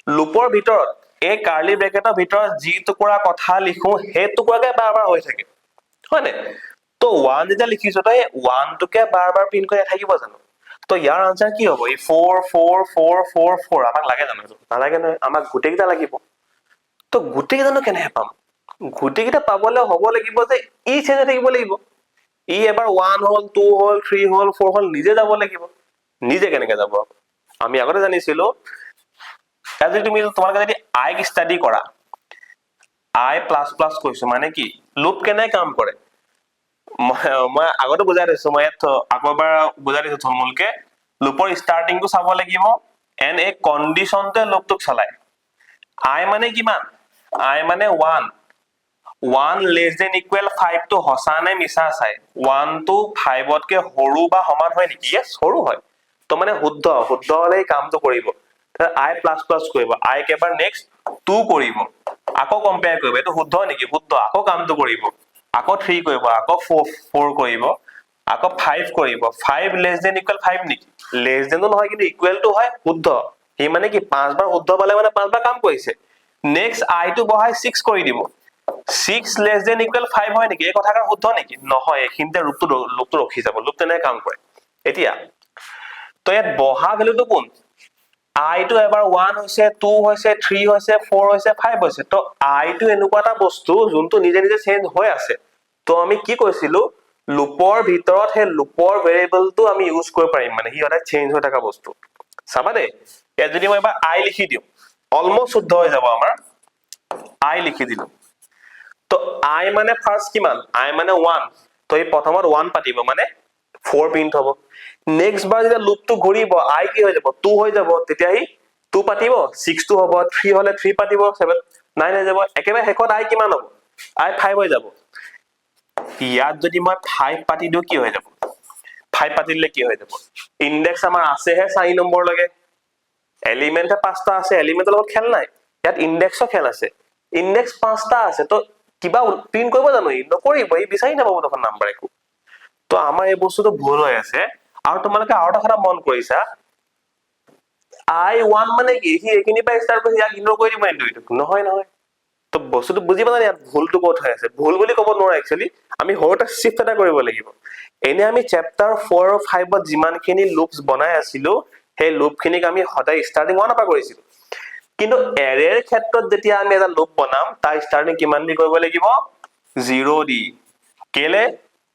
লুপৰ ভিতৰত এই কাৰ্লি ব্ৰেকেটৰ ভিতৰত যি টুকুৰা কথা লিখো হে টুকুৰাকে বাৰ বাৰ হৈ থাকে হয়নে তো 1 যেতিয়া লিখিছো তো এই 1 টোকে বাৰ বাৰ প্ৰিন্ট কৰি থাকিব জানো তো ইয়াৰ আনসাৰ কি হ'ব এই 4 4 4 4 4 আমাক লাগে জানো নালাগে নহয় আমাক গুটেকিটা লাগিব তো গুটেকিটানো কেনে পাম গুটেকিটা পাবলৈ হ'ব লাগিব যে ই চেঞ্জ থাকিব লাগিব ই এবাৰ 1 হল 2 হল 3 হল 4 হল নিজে যাব লাগিব নিজে কেনেকে যাব আমি আগতে জানিছিলো আজি তুমি তোমালোকে যদি i ক ষ্টাডি কৰা i প্লাস প্লাস কৈছো মানে কি লুপ কেনে কাম কৰে মই আগতে বুজাই দিছো মই আকবাৰ বুজাই দিছো থমলকে লুপৰ ষ্টাৰ্টিং টো চাব লাগিব এন এ কন্ডিশনতে লুপটোক চলাই i মানে কিমান i মানে 1 less than equal 5 টো হসা নে মিছা চাই 1 টো 5 তকে সৰু বা সমান হয় নেকি yes সৰু হয় তো মানে শুদ্ধ হলে কামটো কৰিব i প্লাস প্লাস কৰিব i কেবাৰ নেক্সট 2 কৰিব আকৌ কম্পেয়াৰ কৰিব এটো শুদ্ধ নেকি শুদ্ধ আকৌ কামটো কৰিব আকৌ 3 কৰিব আকৌ 4 কৰিব আকৌ 5 কৰিব 5 less than equal 5 নেকি less than নহয় কিন্তু equal to হয় শুদ্ধ হি মানে কি 5 বাৰ শুদ্ধ পালে মানে 5 বাৰ কাম কৰিছে নেক্সট i টো বহাই 6 কৰি দিব 6 less than equal 5 হয় নেকি? এই কথাষাৰ শুদ্ধ নেকি? নহয়, এইখিনিতে লুপটো ৰখি যাব। লুপ তেনেকৈ কাম কৰে। এতিয়া তো ইয়াত বহা ভেলুটো কোন? I টো এবাৰ 1 হৈছে, 2 হৈছে, 3 হৈছে, 4 হৈছে, 5 হৈছে। তো I টো এনেকুৱা এটা বস্তু যোনটো নিজে নিজে চেঞ্জ হৈ আছে। তো আমি কি কৈছিলো, লুপৰ ভিতৰত সেই লুপৰ ভেৰিয়েবলটো আমি ইউজ কৰিব পাৰিম, মানে সি সদায় চেঞ্জ হৈ থকা বস্তু। চাবা দেই, ইয়াত যদি মই এবাৰ I লিখি দিওঁ, অলমোষ্ট শুদ্ধ হৈ যাব আমাৰ। I লিখি দিলো। তো I মানে ফাৰ্ষ্ট কিমান? I মানে 1। তো এই প্ৰথমত 1 পাতিব, মানে 4 প্ৰিন্ট হ'ব। নেক্সট বাৰ যেতিয়া লুপটো ঘূৰিব, I কি হৈ যাব? 2 হৈ যাব। তেতিয়া সি 2 পাতিব, 6 টো হ'ব, 3 হলে 3 পাতিব, 7 9 হৈ যাব। একেবাৰে শেষত I কিমান হ'ব? I 5 হৈ যাব। ইয়াত যদি মই 5 পাতি দিওঁ কি হৈ যাব? 5 পাতি দিলে কি হৈ যাব? ইনডেক্স আমাৰ আছেহে 4 নম্বৰলৈকে, এলিমেন্ট 5টা আছে, এলিমেন্টৰ লগত খেল নাই। ইয়াত ইনডেক্সৰ খেল আছে। ইনডেক্স 5টা আছে, তো কিবা প্ৰিন্ট কৰিব জানো? নকৰিব, ই বিচাৰি নাপাব তখন নাম্বাৰ একো। তো আমাৰ এই বস্তুটো ভুল হৈ আছে। আৰু তোমালোকে আৰু এটা কথা মন কৰিছা, I1 মানে কি? সি এইখিনি পৰা ষ্টাৰ্ট কৰিছে, ইয়াক ইগনোৰ কৰি দিব ইনটুইটোক? নহয় নহয়। তো বস্তুটো বুজি পালা, ইয়াত ভুলটো ক'ত হৈ আছে? ভুল বুলি ক'ব নোৱাৰে একচুৱেলি, আমি সৰুতে শিফট এটা কৰিব লাগিব। এনে আমি চেপ্টাৰ 4 আৰু 5ত যিমানখিনি লুপছ বনাই আছিলো, সেই লুপখিনিক আমি সদায় ষ্টাৰ্টিং 1 পৰা কৰিছিলো। কিন্তু এৰেৰ ক্ষেত্ৰত যেতিয়া আমি এটা লুপ বনাম, তাৰ ষ্টাৰ্টিং কিমান দি কৰিব লাগিব? 0 দি। কেলে?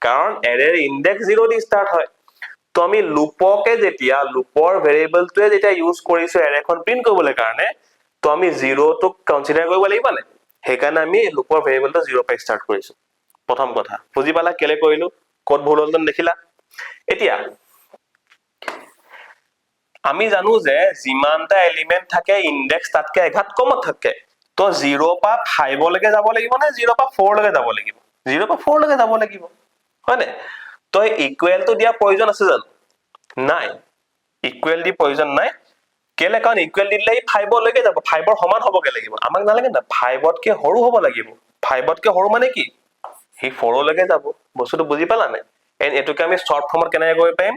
কাৰণ এৰেৰ ইনডেক্স 0 দি ষ্টাৰ্ট হয়। তো আমি লুপকে যেতিয়া, লুপৰ ভেৰিয়েবলটোৱে যেতিয়া ইউজ কৰিছো এৰেখন প্ৰিন্ট কৰিবলৈ কাৰণে, তো আমি 0 টোক কনসিডাৰ কৰিব লাগিব না। সেইকাৰণে আমি লুপৰ ভেৰিয়েবলটো 0 পৰা ষ্টাৰ্ট কৰিছো। প্ৰথম কথা বুজি পালা কেলে কৰিলো? ক'ত ভুল হ'ল দেখিলা? এতিয়া আমি জানো যে যিমানটা এলিমেন্ট থাকে, ইনডেক্স তাতকে এঘাত কমত থাকে। তো 0 পৰা 5 লৈকে যাব লাগিব নে 0 পৰা 4 লৈকে যাব লাগিব? 0 পৰা 4 লৈকে যাব লাগিব, হয় নে? তো ইকুৱেলটো দিয়া প্ৰয়োজন আছে জানো? নাই, ইকুৱেল দি প্ৰয়োজন নাই। কেলে? কাৰণ ইকুৱেল দি দিলে 5 লৈকে যাব, 5ৰ সমান হ'বগে লাগিব। আমাক নালাগে না, 5তকে সৰু হ'ব লাগিব। 5তকে সৰু মানে কি? সি 4 লৈকে যাব। বস্তুটো বুজি পালা নাই? এণ্ড এটোকে আমি শৰ্ট ফৰ্মত কেনেকৈ কৰিব পাৰিম?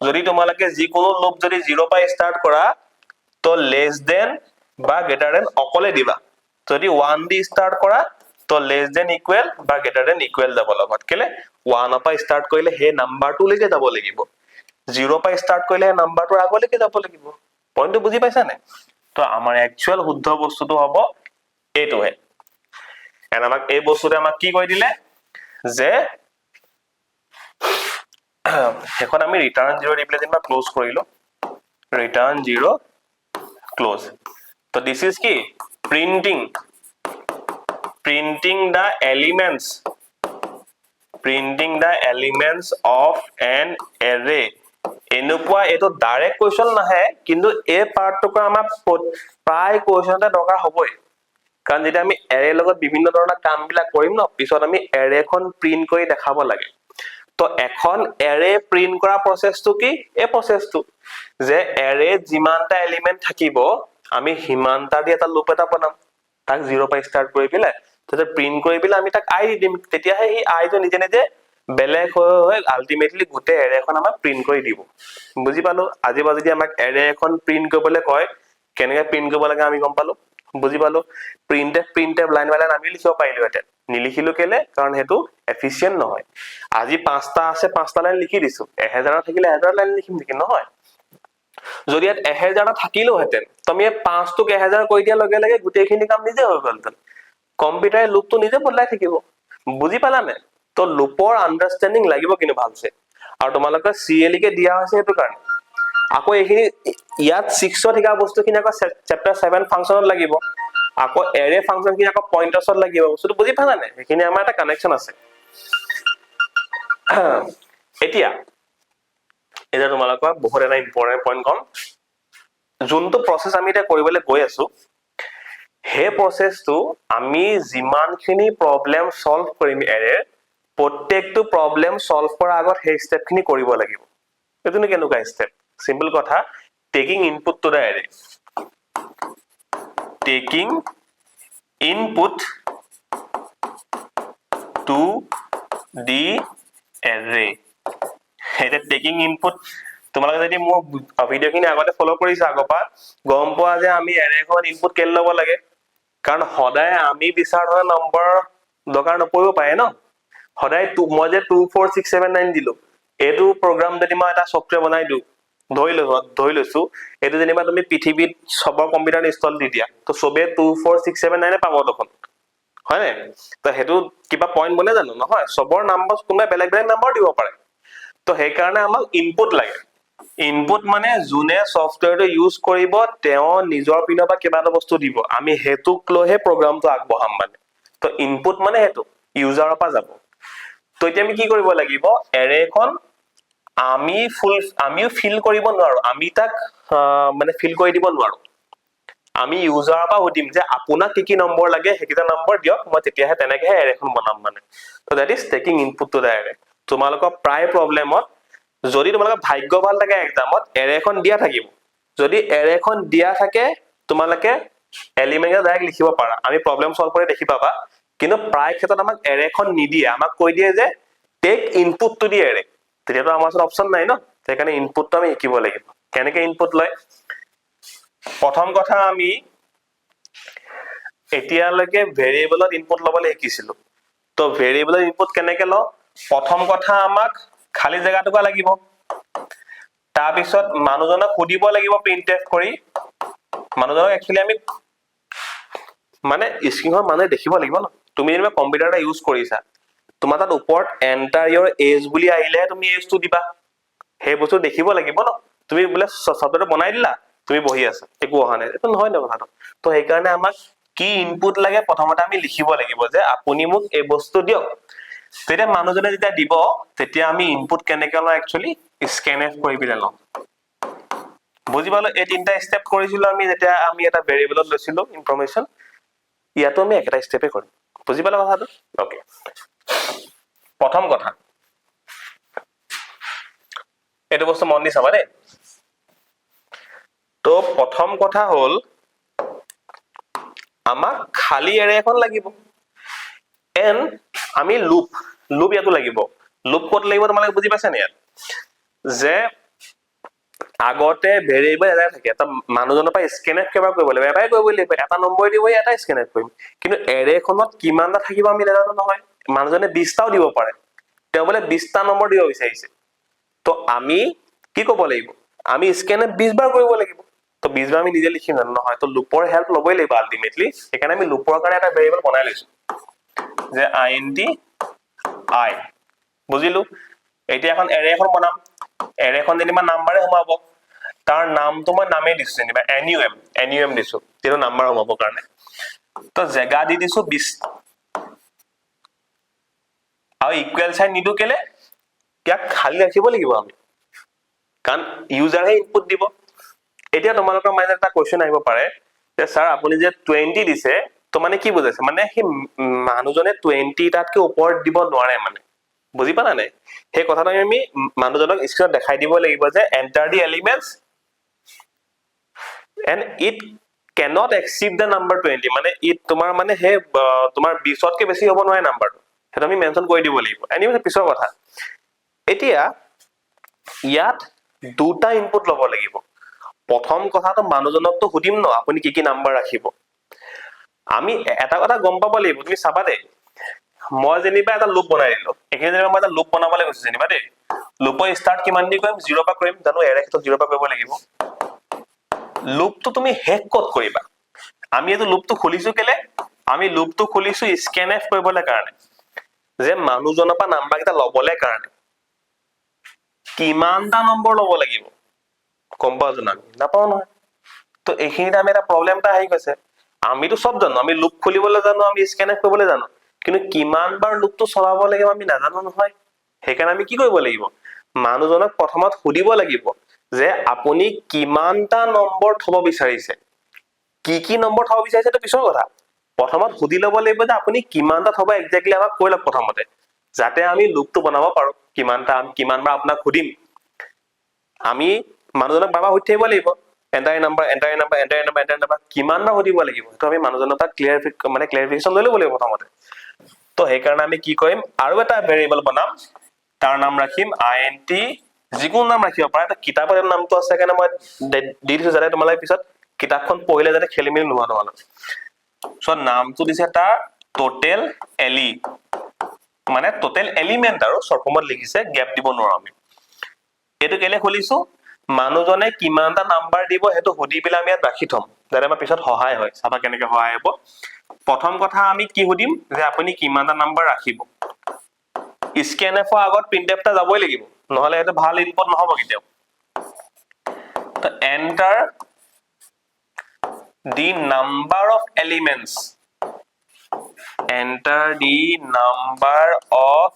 যদি তোমালোকে যিকোনো লুপ যদি 0 পৰা ষ্টাৰ্ট কৰা, তো লেছ দেন বা গ্ৰেটাৰ দেন অকলে দিবা। যদি 1 দি ষ্টাৰ্ট কৰা, তো লেছ দেন ইকুৱেল বা গ্ৰেটাৰ দেন ইকুৱেল যাব লগত। কেলে? 1 পৰা ষ্টাৰ্ট কৰিলে সেই নাম্বাৰটোলৈকে যাব লাগিব। 0 পৰা ষ্টাৰ্ট কৰিলে সেই নাম্বাৰটোৰ আগলৈকে যাব লাগিব। পইণ্টটো বুজি পাইছা নাই? তো আমাৰ একচুৱেল শুদ্ধ বস্তুটো হ'ব এইটোহে। এণ্ড আমাক এই বস্তুতে আমাক কি কৈ দিলে? যে শেষত আমি ৰিটাৰ্ণ 0 দি পেলাই যেনিবা ক্লোজ কৰিলো। Return 0 close. তো দিস ইজ কি? Printing the elements of an array। এনেকুৱা এইটো ডাইৰেক্ট কুৱেশ্যন নাহে, কিন্তু এই পাৰ্টটোক আমাৰ প্ৰায় কুৱেশ্যনতে দৰকাৰ হ'বই। কাৰণ যেতিয়া আমি এৰে লগত বিভিন্ন ধৰণৰ কাম বিলাক কৰিম ন, পিছত আমি এৰেখন প্ৰিন্ট কৰি দেখাব লাগে। তো এখন এৰে প্ৰিন্ট কৰা প্ৰসেসটো কি? এই প্ৰসেসটো যে এৰে যিমানটা এলিমেন্ট থাকিব, আমি সিমানটা দি এটা লুপ এটা বনাম। তাক 0 পৰা ষ্টাৰ্ট কৰি পেলাই তেতিয়া প্ৰিন্ট কৰি পেলাই আমি তাক I দি দিম। তেতিয়াহে এই I টো নিজে নিজে বেলেগ হৈ আলটিমেটলি গোটেই এৰেখন আমাক প্ৰিন্ট কৰি দিব। বুজি পালো? আজি বা যদি আমাক এৰে এখন প্ৰিন্ট কৰিবলৈ কয়, কেনেকৈ প্ৰিন্ট কৰিব লাগে আমি গম পালো। বুজি পালো? প্ৰিন্টএফ লাইন বাই লাইন আমি লিখিব পাৰিলোহেঁতেন। নিলিখিলো কেলে? কাৰণ সেইটো এফিচিয়েন্ট নহয়। আজি 5টা আছে, 5টা লাইন লিখি দিছো। 1000 থাকিলে 1000 লাইন লিখিম নেকি? নহয়। যদি ইয়াত 1000টা থাকিলেওহেঁতেন, তুমি 5টোক 1000 কৰি দিয়াৰ লগে লগে গোটেইখিনি কাম নিজে হৈ গ'লহেঁতেন। কম্পিউটাৰে লুপটো নিজে বদলাই থাকিব। বুজি পালা নাই? তো লুপৰ আণ্ডাৰষ্টেণ্ডিং লাগিব কিন্তু ভালছে। আৰু তোমালোকে CLE কে দিয়া হৈছে সেইটো কাৰণে। আকৌ এইখিনি ইয়াত 6ত শিকা বস্তুখিনি আকৌ চেপ্টাৰ 7 ফাংচনত লাগিব। আকৌ এৰে ফাংচন খিনি আকৌ পইণ্টাৰ্ছত লাগিব। বস্তুটো বুজি পালা নাই? সেইখিনি আমাৰ এটা কানেকশ্যন আছে। এতিয়া তোমালোকক বহুত এটা ইম্পৰ্টেণ্ট পইণ্ট কম। যোনটো প্ৰসেস আমি এতিয়া কৰিবলৈ গৈ আছো, সেই প্ৰসেসটো আমি যিমানখিনি প্ৰব্লেম সলভ কৰিম এৰে, প্ৰত্যেকটো প্ৰব্লেম সলভ কৰাৰ আগত সেই ষ্টেপখিনি কৰিব লাগিব। এইটোনো কেনেকুৱা ষ্টেপ? সিম্পল কথা, taking input to the array. Taking input to the array. এতিয়া টেকিং ইনপুট, তোমালোকে যদি মোৰ ভিডিঅ'খিনি আগতে ফলো কৰিছা আগৰ পৰা, গম পোৱা যে আমি এৰেখন ইনপুট কেলে ল'ব লাগে। কাৰণ সদায় আমি বিচৰা ধৰণৰ নম্বৰ দৰকাৰ নপৰিব পাৰে ন সদায় মই যে 24679 দিলো এইটো প্ৰগ্ৰাম যদি মই এটা সফটৱেৰ বনাই দিওঁ ধৰি লৈছো এইটো যেনিবা তুমি পৃথিৱীত সবৰ কম্পিউটাৰ ইনষ্টল দি দিয়া তো সবে 24679 পাব দেখোন হয় নাই তো হেতু কিবা পইণ্ট বনে জানো নহয় সবৰ নাম্বাৰ কোনোবা বেলেগ বেলেগ নাম্বাৰ দিব পাৰে তো সেই কাৰণে আমাক ইনপুট লাগে ইনপুট মানে যোনে সফটৱেৰটো ইউজ কৰিব তেওঁ নিজৰ পিনৰ পৰা কিবা এটা বস্তু দিব আমি হেতুক লৈহে প্ৰগ্ৰামটো আগবঢ়াম মানে তো ইনপুট মানে হেতু ইউজাৰৰ পৰা যাব তো এতিয়া আমি কি কৰিব লাগিব এৰেখন আমিও ফিল কৰিব নোৱাৰো আমি তাক মানে ফিল কৰি দিব নোৱাৰো আমি ইউজাৰৰ পৰা সুধিম যে আপোনাক কি নম্বৰ লাগে হেকিটা নম্বৰ দিয়ক মই তেতিয়াহে তেনেকেহে এৰেখন বনাম মানে তো that is taking input to the array তোমালোকৰ প্ৰায় প্ৰবলেমত যদি তোমালোকৰ ভাগ্য ভাল থাকে এক্সামত এৰেখন দিয়া থাকিব যদি এৰেখন দিয়া থাকে তোমালোকে এলিমেন্ট ডাইৰেক্ট লিখিব পাৰা আমি প্ৰবলেম সলভ কৰি দেখি পাবা কিন্তু প্ৰায় ক্ষেত্ৰত আমাক এৰেখন নিদিয়ে আমাক কৈ দিয়ে যে টেক ইনপুট টু দি এৰে তেতিয়াতো আমাৰ ওচৰত অপচন নাই ন সেইকাৰণে ইনপুটটো আমি শিকিব লাগিব কেনেকে ইনপুট লয় প্ৰথম কথা আমি এতিয়ালৈকে ভেৰিয়েবলত ইনপুট লবলৈ শিকিছিলো তো ভেৰিয়েবলত ইনপুট কেনেকে লও প্ৰথম কথা আমাক খালি জায়গাটুকুৰা লাগিব তাৰ পিছত মানুহজনক সুধিব লাগিব প্ৰিন্টএফ কৰি মানুহজনক একচুয়ালি আমি মানে স্ক্ৰিনৰ মানুহে দেখিব লাগিব ন তুমি যেনিবা কম্পিউটাৰ এটা ইউজ কৰিছা তোমাৰ তাত ওপৰত এন্টাৰ ইয়ৰ এজ বুলি আহিলে তুমি এজটো দিবা সেই বস্তু দেখিব লাগিব ন তুমি বোলে সফটৱেৰটো বনাই দিলা তুমি বহি আছা একো অহা নাই এটো নহয় ন কথাটো তো সেই কাৰণে আমাক কি ইনপুট লাগে প্ৰথমতে আমি লিখিব লাগিব যে আপুনি মোক এই বস্তু দিয়ক তেতিয়া মানুহজনে যেতিয়া দিব তেতিয়া আমি ইনপুট কেনেকে লওঁ একচুয়ালি স্ক্যানএফ কৰি পিনে লওঁ বুজি পালো এই তিনটা স্টেপ কৰিছিলো আমি যেতিয়া আমি এটা ভেৰিয়েবলত লৈছিলো ইনফৰমেশন ইয়াতো আমি একটা স্টেপে কৰিম বুজি পালা কথাটো ওকে প্ৰথম কথা এটো বস্তু মন দি চাবা দেই তো প্ৰথম কথা হল আমাক খালি এৰে এখন লাগিব এন আমি লুপ ইয়াতো লাগিব লুপ ক'ত লাগিব তোমালোকে বুজি পাইছা নে ইয়াত যে আগতে ভেৰিয়েবল এটা থাকে এটা মানুহজনৰ পৰা স্ক্যানএফ কেবাৰ কৰিব লাগিব এটাই কৰিব লাগিব এটা নম্বৰ দিব এটা স্ক্যানএফ কৰিম কিন্তু এৰেখনত কিমানটা থাকিব আমি নাজানো নহয় মানুহজনে 20টাও দিব পাৰে তেওঁ বলে 20টা নম্বৰ দিব বিচাৰিছে তো আমি কি ক'ব লাগিব আমি স্ক্যানএফ 20 বাৰ কৰিব লাগিব তো 20 বাৰ আমি নিজে লিখিম জানো নহয় তো লুপৰ হেল্প লবই লাগিব আলটিমেটলি সেইকাৰণে আমি লুপৰ কাৰণে এটা ভেৰিয়েবল বনাই লৈছো যে int I বুজিলো এতিয়া এখন এৰে এখন বনাম এৰেখন যেনিবা নাম্বাৰে সোমাব তাৰ নামটো মই নামে দিছো যেনিবা NUM দিছো তেটো নাম্বাৰ সোমাব কাৰণে তো জেগা দি দিছো 20 আৰু ইকুৱেল সাইন নিদু কেলে ইয়াক খালি ৰাখিব লাগিব আমি কাৰণ ইউজাৰহে ইনপুট দিব এতিয়া তোমালোকৰ মাইণ্ডত এটা কোৱেশ্চন আহিব পাৰে যে স্যাৰ আপুনি যে 20 দিছে তো মানে কি বুজাইছে মানে হি মানুহজনে 20 তাতকে ওপৰত দিব নোৱাৰে মানে বুজি পালা নাই সেই কথাটো আমি মানুহজনক স্ক্ৰিনত দেখাই দিব লাগিব যে enter the elements and it cannot exceed the number 20 মানে ই তোমাৰ মানে হে তোমাৰ 20 তকৈ বেছি হ'ব নোৱাৰে নাম্বাৰটো সেইটো আমি মেনশন কৰি দিব লাগিব এনিৱে পিছৰ কথা এতিয়া ইয়াত দুটা ইনপুট লব লাগিব প্ৰথম কথাটো মানুহজনকটো সুধিম ন আপুনি কি নাম্বাৰ ৰাখিব আমি এটা কথা গম পাব লাগিব তুমি চাবা দে মই যেনিবা এটা লুপ বনাই দিলো এখিনি যেনিবা মই এটা লুপ বনাবলৈ গৈছো যেনিবা দে লুপৰ স্টাৰ্ট কিমান দি কৰিম 0 পৰা কৰিম জানো এৰে ক্ষেত্ৰত 0 পৰা কৰিব লাগিব লুপটো তুমি হেক ক'ত কৰিবা আমি এটো লুপটো খুলিছো কেলে আমি লুপটো খুলিছো স্ক্যানএফ কৰিবলৈ কাৰণে যে মানুহজনৰ পৰা নাম্বাৰ কিটা লবলৈ কাৰণে কিমানটা নম্বৰ লব লাগিব কম পাও জানো নাপাও নহয় তো এইখিনিতে আমি এটা প্ৰবলেমটা আহি গৈছে আমিতো সব জানো আমি লুপ খুলিবলৈ জানো আমি স্ক্যানএফ কৰিবলৈ জানো কিন্তু কিমান বাৰ লুপটো চলাব লাগিব আমি নাজানো নহয় সেইকাৰণে আমি কি কৰিব লাগিব মানুহজনক প্ৰথমত সুধিব লাগিব যে আপুনি কিমানটা নম্বৰ থব বিচাৰিছে কি নম্বৰ থব বিচাৰিছে তো পিছৰ কথা প্ৰথমত সুধি লব লাগিব যে আপুনি কিমানটা থব এক্স্যাক্টলি আমাক কৈ লওক প্ৰথমতে যাতে আমি লুপটো বনাব পাৰো কিমানবাৰ আপোনাক সুধিম আমি মানুহজনক বাবা সুধি থাকিব লাগিব এন্টাৰ নাম্বাৰ কিমানবাৰ সুধিব লাগিব তো আমি মানুহজনৰ পৰা ক্লিয়াৰিফিকেশন লৈ ল'ব লাগিব প্ৰথমতে তো সেইকাৰণে আমি কি কৰিম আৰু এটা ভেৰিয়েবল বনাম তাৰ নাম ৰাখিম int যিকোনো নাম ৰাখিব পাৰে তো কিতাপৰ নামটো আছে কাৰণে মই দি দিছো যাতে তোমালোকে পিছত কিতাপখন পঢ়িলে যাতে খেলিমেলি নোহোৱা তোমালোক সো নামটো দিছে তাৰ টোটেল এলি মানে টোটেল এলিমেন্ট আৰু শৰ্ট ফৰ্মত লিখিছে গ্যাপ দিব নোৱাৰো আমি এটো কেলে খুলিছো মানুহজনে কিমানটা নাম্বাৰ দিব হেতু সুধি পেলাই আমি ইয়াত ৰাখি থম যাতে আমাৰ পিছত সহায় হয় চাবা কেনেকে সহায় হ'ব প্ৰথম কথা আমি কি সুধিম যে আপুনি কিমানটা নাম্বাৰ ৰাখিব scanf ৰ আগত printf টা যাবই লাগিব নহলে এটা ভাল ইনপুট নহব কেতিয়াও তো enter the number of elements enter the number of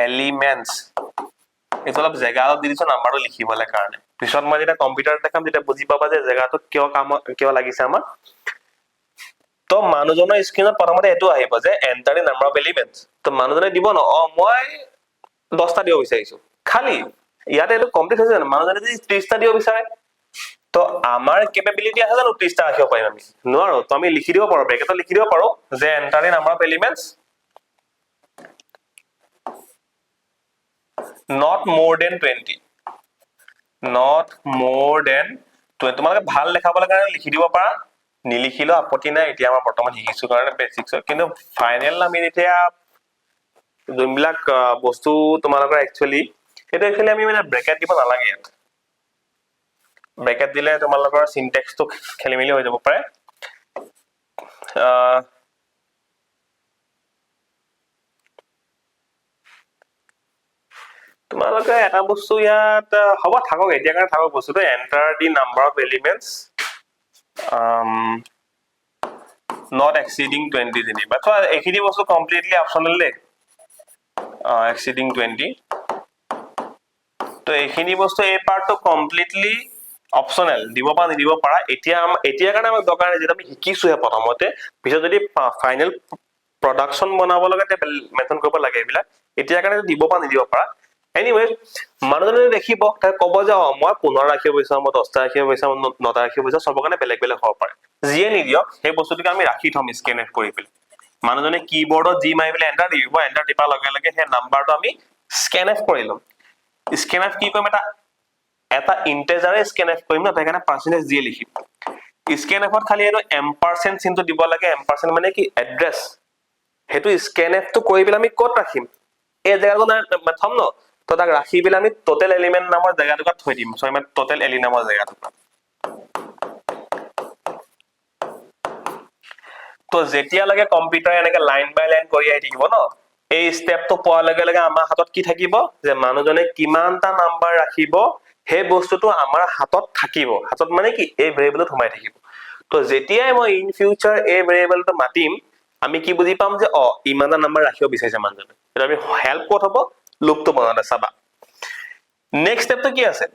elements এটা অলপ জেগা অলপ দি দিছো নাম্বাৰটো লিখিবলৈ কাৰণে পিছত মই যেটা কম্পিউটাৰত দেখাম যেটা বুজি পাবা যে জেগাটো কিয় লাগিছে আমাৰ তো মানুহজনৰ স্ক্ৰিনত প্ৰথমতে এটো আহিব যে enter the number of elements তো মানুহজনে দিব ন মই 10টা দিব বিচাৰিছো খালি ইয়াতে এটো কমপ্লিট হৈছে না মানুহজনে যদি 30টা দিব বিচাৰে তো আমাৰ কেপেবিলিটি আছে জানো 30টা ৰাখিব পাৰিম আমি নোৱাৰো তো আমি লিখি দিব পাৰো ব্ৰেকেটত লিখি দিব পাৰো যে enter the number of elements not more than 20 not more than 20 তোমালোকে ভাল লেখাবলৈ কাৰণে লিখি দিব পাৰা নিলিখিলো আপত্তি নাই এতিয়া আমাৰ বৰ্তমান শিকিছো কাৰণে বেসিক্স কিন্তু ফাইনেল আমি এতিয়া যোনবিলাক বস্তু তোমালোকৰ একচুয়ালি আমি মানে ব্ৰেকেট দিব নালাগে ইয়াত ব্ৰেকেট দিলে তোমালোকৰ সিনট্যাক্সটো খেলিমেলি হৈ যাব পাৰে তোমালোকে এটা বস্তু ইয়াত হ'ব থাকক এতিয়া কাৰণে থাকক বস্তুটো enter the number of elements not exceeding 20 যেনিবা তো এইখিনি বস্তু কমপ্লিটলি অপচনেল দে exceeding 20 তো এইখিনি বস্তু এই পাৰ্টটো কমপ্লিটলি অপচনেল দিব পা নিদিব পাৰা এতিয়া কাৰণে আমাক দৰকাৰ নাই যেটা আমি শিকিছোহে প্ৰথমতে পিছত যদি ফাইনেল প্ৰডাকশন বনাব লগা তে মেথড কৰিব লাগে এইবিলাক এতিয়া কাৰণে দিব পা নিদিব পাৰা এনিৱে মানুহজনে দেখিব তাই কব যে মই 15 ৰাখিব বিচাৰো মই 10টা ৰাখিব বিচাৰো 9টা ৰাখিব বিচাৰো সব কাৰণে বেলেগ বেলেগ হ'ব পাৰে যিয়ে নিদিয়ক সেই বস্তুটোকে আমি ৰাখি থম স্ক্যানএফ কৰি পেলাই মানুহজনে কিবোৰ্ডত জি মাৰি পেলাই এন্টাৰ দিব এন্টাৰ টিপা লগে লগে সেই নাম্বাৰটো আমি স্ক্যানএফ কৰি লম স্ক্যানএফ কি কৰিম এটা ইন্টিজাৰে স্ক্যানএফ কৰিম না তাই কাৰণে পাৰ্চেন্টেজ দিয়ে লিখিম স্ক্যানএফত খালি এটো এম্পাৰচেন্ট চিনটো দিব লাগে এম্পাৰচেন্ট মানে কি এড্ৰেছ হেতু স্ক্যানএফ টো কৰি পেলাই আমি ক'ত ৰাখিম এই জেগাটো থম ন তো তাক ৰাখি পেলাই আমি টোটেল এলিমেন্ট নামৰ জেগাটোত থৈ দিম সো আমি টোটেল এলি নামৰ জেগাটোত তো যেতিয়া লাগে কম্পিউটাৰ এনেকে লাইন বাই লাইন কৰি আহি থাকিব ন এই স্টেপটো পোৱাৰ লগে লগে আমাৰ হাতত কি থাকিব যে মানুহজনে কিমানটা নাম্বাৰ ৰাখিব হে বস্তুটো আমাৰ হাতত থাকিব হাতত মানে কি এই ভেৰিয়েবলত সোমাই থাকিব তো যেতিয়াই মই ইন ফিউচাৰ এই ভেৰিয়েবলটো মাতিম আমি কি বুজি পাম যে ইমানটা নাম্বাৰ ৰাখিব বিচাৰিছে মানুহজনে এটা আমি হেল্প ক'ত হ'ব লুপটো বনালে চাবা নেক্সট স্টেপটো কি আছে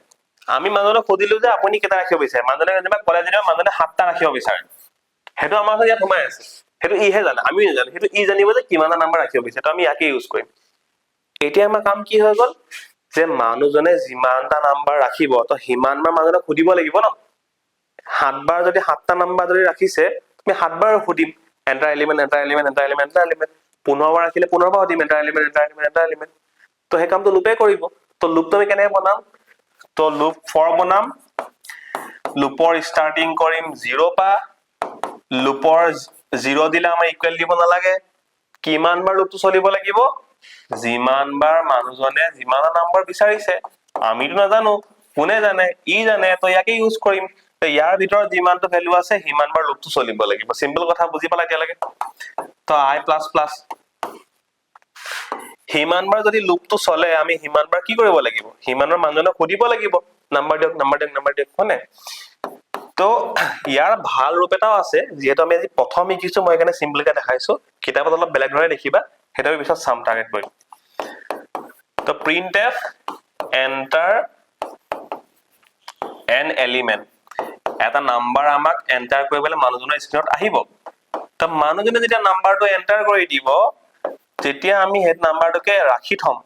আমি মানুহজনক সুধিলো যে আপুনি কেটা ৰাখিব বিচাৰে মানুহজনে যেনিবা কলে যেনিবা মানুহজনে 7টা ৰাখিব বিচাৰে হেতু আমাৰ ইয়াত সোমাই আছে হেতু ইহে জানে আমি জানো হেতু ই জানিব যে কিমানটা নাম্বাৰ ৰাখিব বিচাৰে তো আমি ইয়াকে ইউজ কৰিম এতিয়া আমাৰ কাম কি হৈ গল যে মানুহজনে যিমানটা নাম্বাৰ ৰাখিব তো হিমানবাৰ মানুহজনক সুধিব লাগিব ন 7 বাৰ যদি 7টা নাম্বাৰ যদি ৰাখিছে তুমি 7 বাৰ সুধিম enter element enter element enter element enter element 15 বাৰ ৰাখিলে 15 বাৰ সুধিম enter element enter element enter element তো হে কামটো লুপে কৰিব তো লুপটো আমি কেনে বনাম তো লুপ ফৰ বনাম লুপৰ স্টাৰ্টিং কৰিম 0 পা লুপৰ 0 দিলে আমাৰ ইকুৱেল দিব নালাগে কিমান বাৰ লুপটো চলিব লাগিব যিমান বাৰ মানুহজনে যিমান নাম্বাৰ বিচাৰিছে আমিটো নাজানো কোনে জানে ই জানে তো ইয়াকে ইউজ কৰিম তো ইয়াৰ ভিতৰত যিমানটো ভ্যালু আছে হিমান বাৰ লুপটো চলিব লাগিব সিম্পল কথা বুজি পালা এতিয়া লাগে তো i++ হিমান বাৰ যদি লুপটো চলে আমি হিমান বাৰ কি কৰিব লাগিব হিমানৰ মানুহজনক সুধিব লাগিব নাম্বাৰ দিয়ক হয়নে তো ইয়াৰ ভাল ৰূপ এটাও আছে যেহেতু আমি আজি প্ৰথম শিকিছো মই এখানে সিম্পলকে দেখাইছো কিতাপত অলপ বেলেগ ধৰণে দেখিবা হেতু পিছত সাম টাৰ্গেট কৰিম তো printf enter an element এটা নাম্বাৰ আমাক এন্টাৰ কৰিবলৈ মানুহজনৰ স্ক্ৰিনত আহিব তো মানুহজনে যেতিয়া নাম্বাৰটো এন্টাৰ কৰি দিব তেতিয়া আমি হেড নাম্বাৰটোকে ৰাখি থম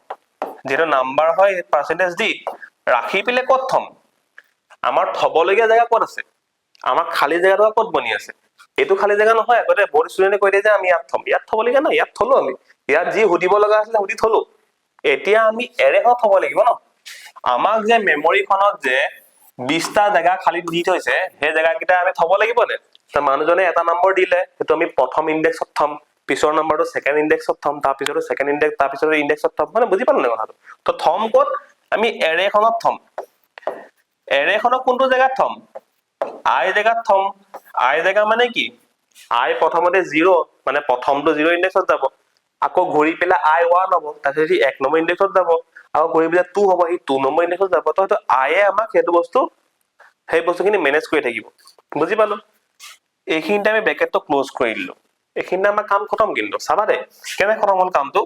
যেটো নাম্বাৰ হয় পাৰ্চেন্টেজ দি ৰাখি পিলে ক'ত থম আমাৰ থবলগীয়া জায়গা ক'ত আছে আমাৰ খালি জায়গাটো ক'ত বনি আছে এটো খালি জায়গা নহয় আগতে বহুত ষ্টুডেন্টে কৈ দিয়ে যে আমি ইয়াত থবলগীয়া না ইয়াত থলো আমি ইয়াত যি হুদিব লগা আছিল হুদি থলো এতিয়া আমি এৰে হত থব লাগিব ন আমাক যে মেমৰিখনত যে 20টা জায়গা খালি দি থৈছে হে জায়গা কিটা আমি থব লাগিব নে তো মানুহজনে এটা নম্বৰ দিলে হেতু আমি প্ৰথম ইনডেক্সত থম পিছৰ নম্বৰটো সেকেন্ড ইনডেক্সত থম, তাৰ পিছৰটো সেকেন্ড ইনডেক্স, তাৰ পিছৰটো ইনডেক্সত থম, মানে বুজি পালো নে কথাটো? তো থম ক'ত? আমি এৰেখনত থম। এৰেখনক কোনটো জেগাত থম? আই জেগাত থম। আই জেগা মানে কি? আই প্ৰথমতে 0, মানে প্ৰথমটো 0 ইনডেক্সত যাব, আকৌ ঘূৰি পেলাই আই 1 হ'ব, তাৰপিছত সি 1 নম্বৰ ইনডেক্সত যাব, আকৌ ঘূৰি পেলাই 2 হ'ব, সি 2 নম্বৰ ইনডেক্সত যাব। তো হয়তো আইয়ে আমাক সেইটো বস্তু সেই বস্তুখিনি মেনেজ কৰি থাকিব। বুজি পালো? এইখিনিতে আমি ব্ৰেকেটটো ক্লোজ কৰি দিলো। এইখিনিতে আমাৰ কাম খতম। কিন্তু চাবা দে কেনে খতম হ'ল কামটো।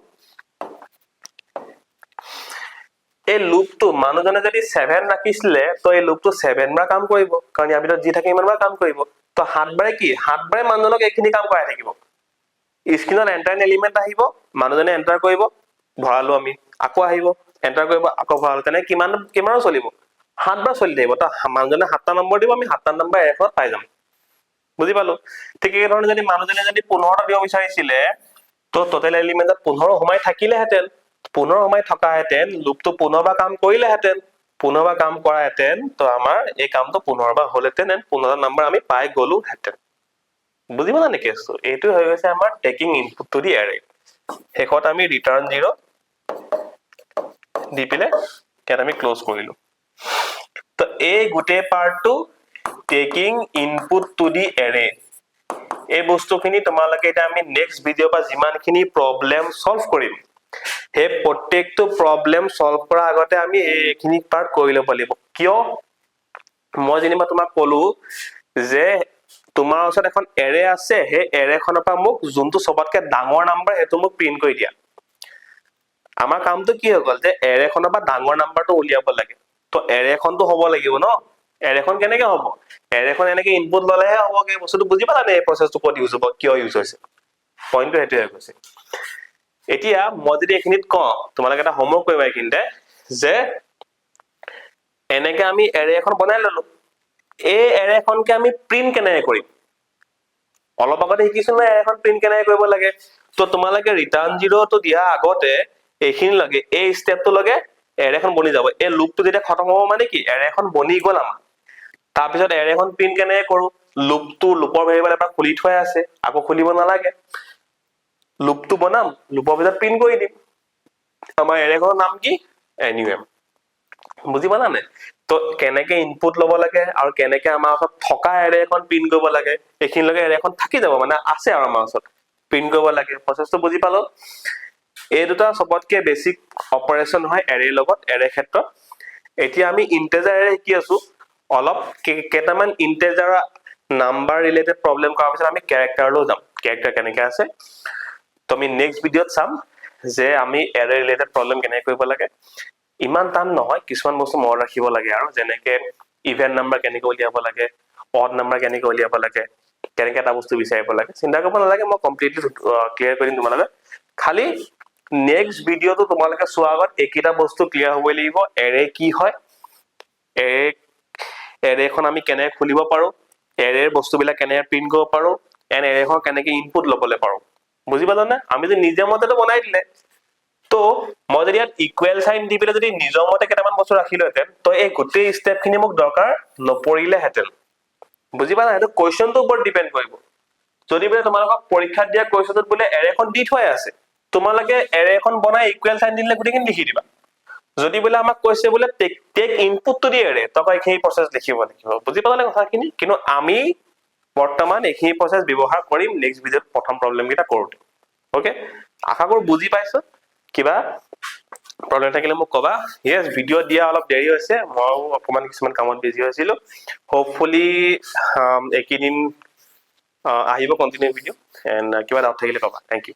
এই লুপটো মানুহজনে যদি 7 ৰাখিছিলে, তো এই লুপটো 7 বাৰ কাম কৰিব, কাৰণ ইয়াৰ ভিতৰত যি থাকে ইমান বাৰ কাম কৰিব। তো 7 বাৰে কি? 7 বাৰে মানুহজনক এইখিনি কাম কৰাই থাকিব। স্ক্ৰীনত এণ্টাৰ এলিমেন্ট আহিব, মানুহজনে এণ্টাৰ কৰিব, ভৰালো আমি, আকৌ আহিব, এণ্টাৰ কৰিব, আকৌ ভৰালো, তেনেকে কিমানো চলিব? 7 বাৰ চলি থাকিব। তো মানুহজনে 7টা নম্বৰ দিব, আমি 7টা নম্বৰ এৰেখনত পাই যাম। বুজি পালো? ঠিক এইধৰণে যদি মানুহজনে যদি 15টা দিব বিচাৰিছিলে, তো টোটেল এলিমেন্টত 15 সোমাই থাকিলেহেঁতেন, 15 সোমাই থকাহেঁতেন, লুপটো 15 বাৰ কাম কৰিলেহেঁতেন, 15 বাৰ কাম কৰাহেঁতেন, তো আমাৰ এই কামটো 15 বাৰ হলহেঁতেন, 15টা নম্বৰ আমি পাই গলোহেঁতেন। বুজি পালা নে কেছটো? এইটো হৈ গৈছে আমাৰ টেকিং ইনপুট টু দি এৰে। শেষত আমি ৰিটাৰ্ণ 0 দি পেলাই ইয়াত আমি ক্লোজ কৰিলো। তো এই গোটেই পাৰ্টটো টেকিং ইনপুট টু দি এৰে। এই বস্তুখিনি তোমালোকে এতিয়া আমি নেক্সট ভিডিঅ' বা যিমানখিনি প্ৰব্লেম সলভ কৰিম, সেই প্ৰত্যেকটো প্ৰব্লেম সলভ কৰাৰ আগতে আমি এইখিনি পাৰ্ট কৰি ল'ব লাগিব। কিয়? মই যেনিবা তোমাক কলো যে তোমাৰ ওচৰত এখন এৰে আছে, সেই এৰেখনৰ পৰা মোক যোনটো সবতকে ডাঙৰ নাম্বাৰ সেইটো মোক প্ৰিন্ট কৰি দিয়া। আমাৰ কামটো কি হৈ গল যে এৰেখনৰ পৰা ডাঙৰ নাম্বাৰটো উলিয়াব লাগে। তো এৰেখনটো হ'ব লাগিব ন? এৰেখন কেনেকে হ'ব? এৰেখন এনেকে ইনপুট ললেহে হ'বগে। বস্তুটো বুজি পালা নে? এই প্ৰচেছটো ক'ত ইউজ হ'ব, কিয় ইউজ হৈছে? পইণ্টটো সেইটোৱে হৈ গৈছে। এতিয়া মই যদি এইখিনিত কওঁ, তোমালোকে এটা হোমৱৰ্ক কৰিবা এইখিনিতে, যে এনেকে আমি এৰে এখন বনাই ললো, এই এৰেখনকে আমি প্ৰিন্ট কেনেকে কৰিম? অলপ আগতে শিকিছো নহয় এৰেখন প্ৰিন্ট কেনেকে কৰিব লাগে। তো তোমালোকে ৰিটাৰ্ণ 0 টো দিয়া আগতে এইখিনি লগে, এই ষ্টেপটো লগে এৰেখন বনি যাব। এই লুপটো যেতিয়া খতম হ'ব মানে কি? এৰেখন বনি গল আমাৰ। তাৰপিছত এৰেখন প্ৰিন্ট কেনেকে কৰো? লুপৰ ভেৰিয়েবল এটা খুলি থোৱাই আছে, আকৌ খুলিব নালাগে। লুপটো বনাম, লুপৰ ভিতৰত প্ৰিন্ট কৰি দিম। আমাৰ এৰেখনৰ নাম কি? NUM। বুজি পালা নাই? তো কেনেকে ইনপুট লব লাগে আৰু কেনেকে আমাৰ ওচৰত থকা এৰে এখন প্ৰিন্ট কৰিব লাগে, এইখিনিলৈকে এৰে এখন থাকি যাব, মানে আছে আৰু আমাৰ ওচৰত প্ৰিন্ট কৰিব লাগে। প্ৰচেছটো বুজি পালো? এই দুটা সবতকে বেছিক অপাৰেচন হয় এৰেৰ লগত, এৰে ক্ষেত্ৰত। এতিয়া আমি ইন্টেজাৰ এৰে শিকি আছো। অলপ কেইটামান ইন্টেজাৰ নাম্বাৰ ৰিলেটেড প্ৰব্লেম কৰাৰ পিছত আমি কেৰেক্টাৰলৈ যাম। কেৰেক্টাৰ কেনেকে আছে তো আমি নেক্সট ভিডিঅ'ত চাম, যে আমি এৰে ৰিলেটেড প্ৰব্লেম কেনেকে কৰিব লাগে। ইমান টান নহয়, কিছুমান বস্তু মনত ৰাখিব লাগে, আৰু যেনেকে ইভেন নাম্বাৰ কেনেকে উলিয়াব লাগে, অড নাম্বাৰ কেনেকে উলিয়াব লাগে, কেনেকে এটা বস্তু বিচাৰিব লাগে। চিন্তা কৰিব নালাগে, মই কমপ্লিটলি ক্লিয়াৰ কৰি দিম তোমালোকে। খালি নেক্সট ভিডিঅ'টো তোমালোকে চোৱাৰ আগত এইকেইটা বস্তু ক্লিয়াৰ হবই লাগিব। এৰে কি হয়, এৰেখন আমি কেনেকে খুলিব পাৰো, এৰেৰ বস্তুবিলাক কেনেকে প্ৰিন্ট কৰিব পাৰো, এণ্ড এৰেখন কেনেকে ইনপুট লবলৈ পাৰো। বুজি পালা নে? আমি যে নিজে মতেতো বনাই দিলে, তো মই যদি ইয়াত ইকুৱেল চাইন দি পেলাই যদি নিজৰ মতে কেইটামান বস্তু ৰাখিলোহেঁতেন, তো এই গোটেই ষ্টেপ খিনি মোক দৰকাৰ নপৰিলেহেঁতেন। বুজি পালা? সেইটো কুৱেশ্যনটোৰ ওপৰত ডিপেণ্ড কৰিব। যদি বোলে তোমালোকক পৰীক্ষাত দিয়া কুৱেশ্যনটোত বোলে এৰেখন দি থোৱাই আছে, তোমালোকে এৰেখন বনাই ইকুৱেল চাইন দিলে গোটেইখিনি লিখি দিবা। যদি বোলে আমাক কৈছে বোলে টেক ইনপুট টু দি এৰে, তই এইখিনি প্ৰচেছ লিখিব লাগিব। বুজি পালা কথাখিনি? কিন্তু আমি বৰ্তমান এইখিনি প্ৰচেছ ব্যৱহাৰ কৰিম নেক্সট ভিডিঅ'ত প্ৰথম প্ৰব্লেম কেইটা কৰোঁতে। অকে, আশা কৰো বুজি পাইছো। কিবা প্ৰব্লেম থাকিলে মোক কবা। ইয়েছ, ভিডিঅ' দিয়া অলপ দেৰি হৈছে, মইও অকমান কিছুমান কামত বিজি হৈছিলো। হোপফুলি এইকেইদিন আহিব কন্টিনিউ ভিডিঅ', এণ্ড কিবা ডাউট থাকিলে কবা। Thank U.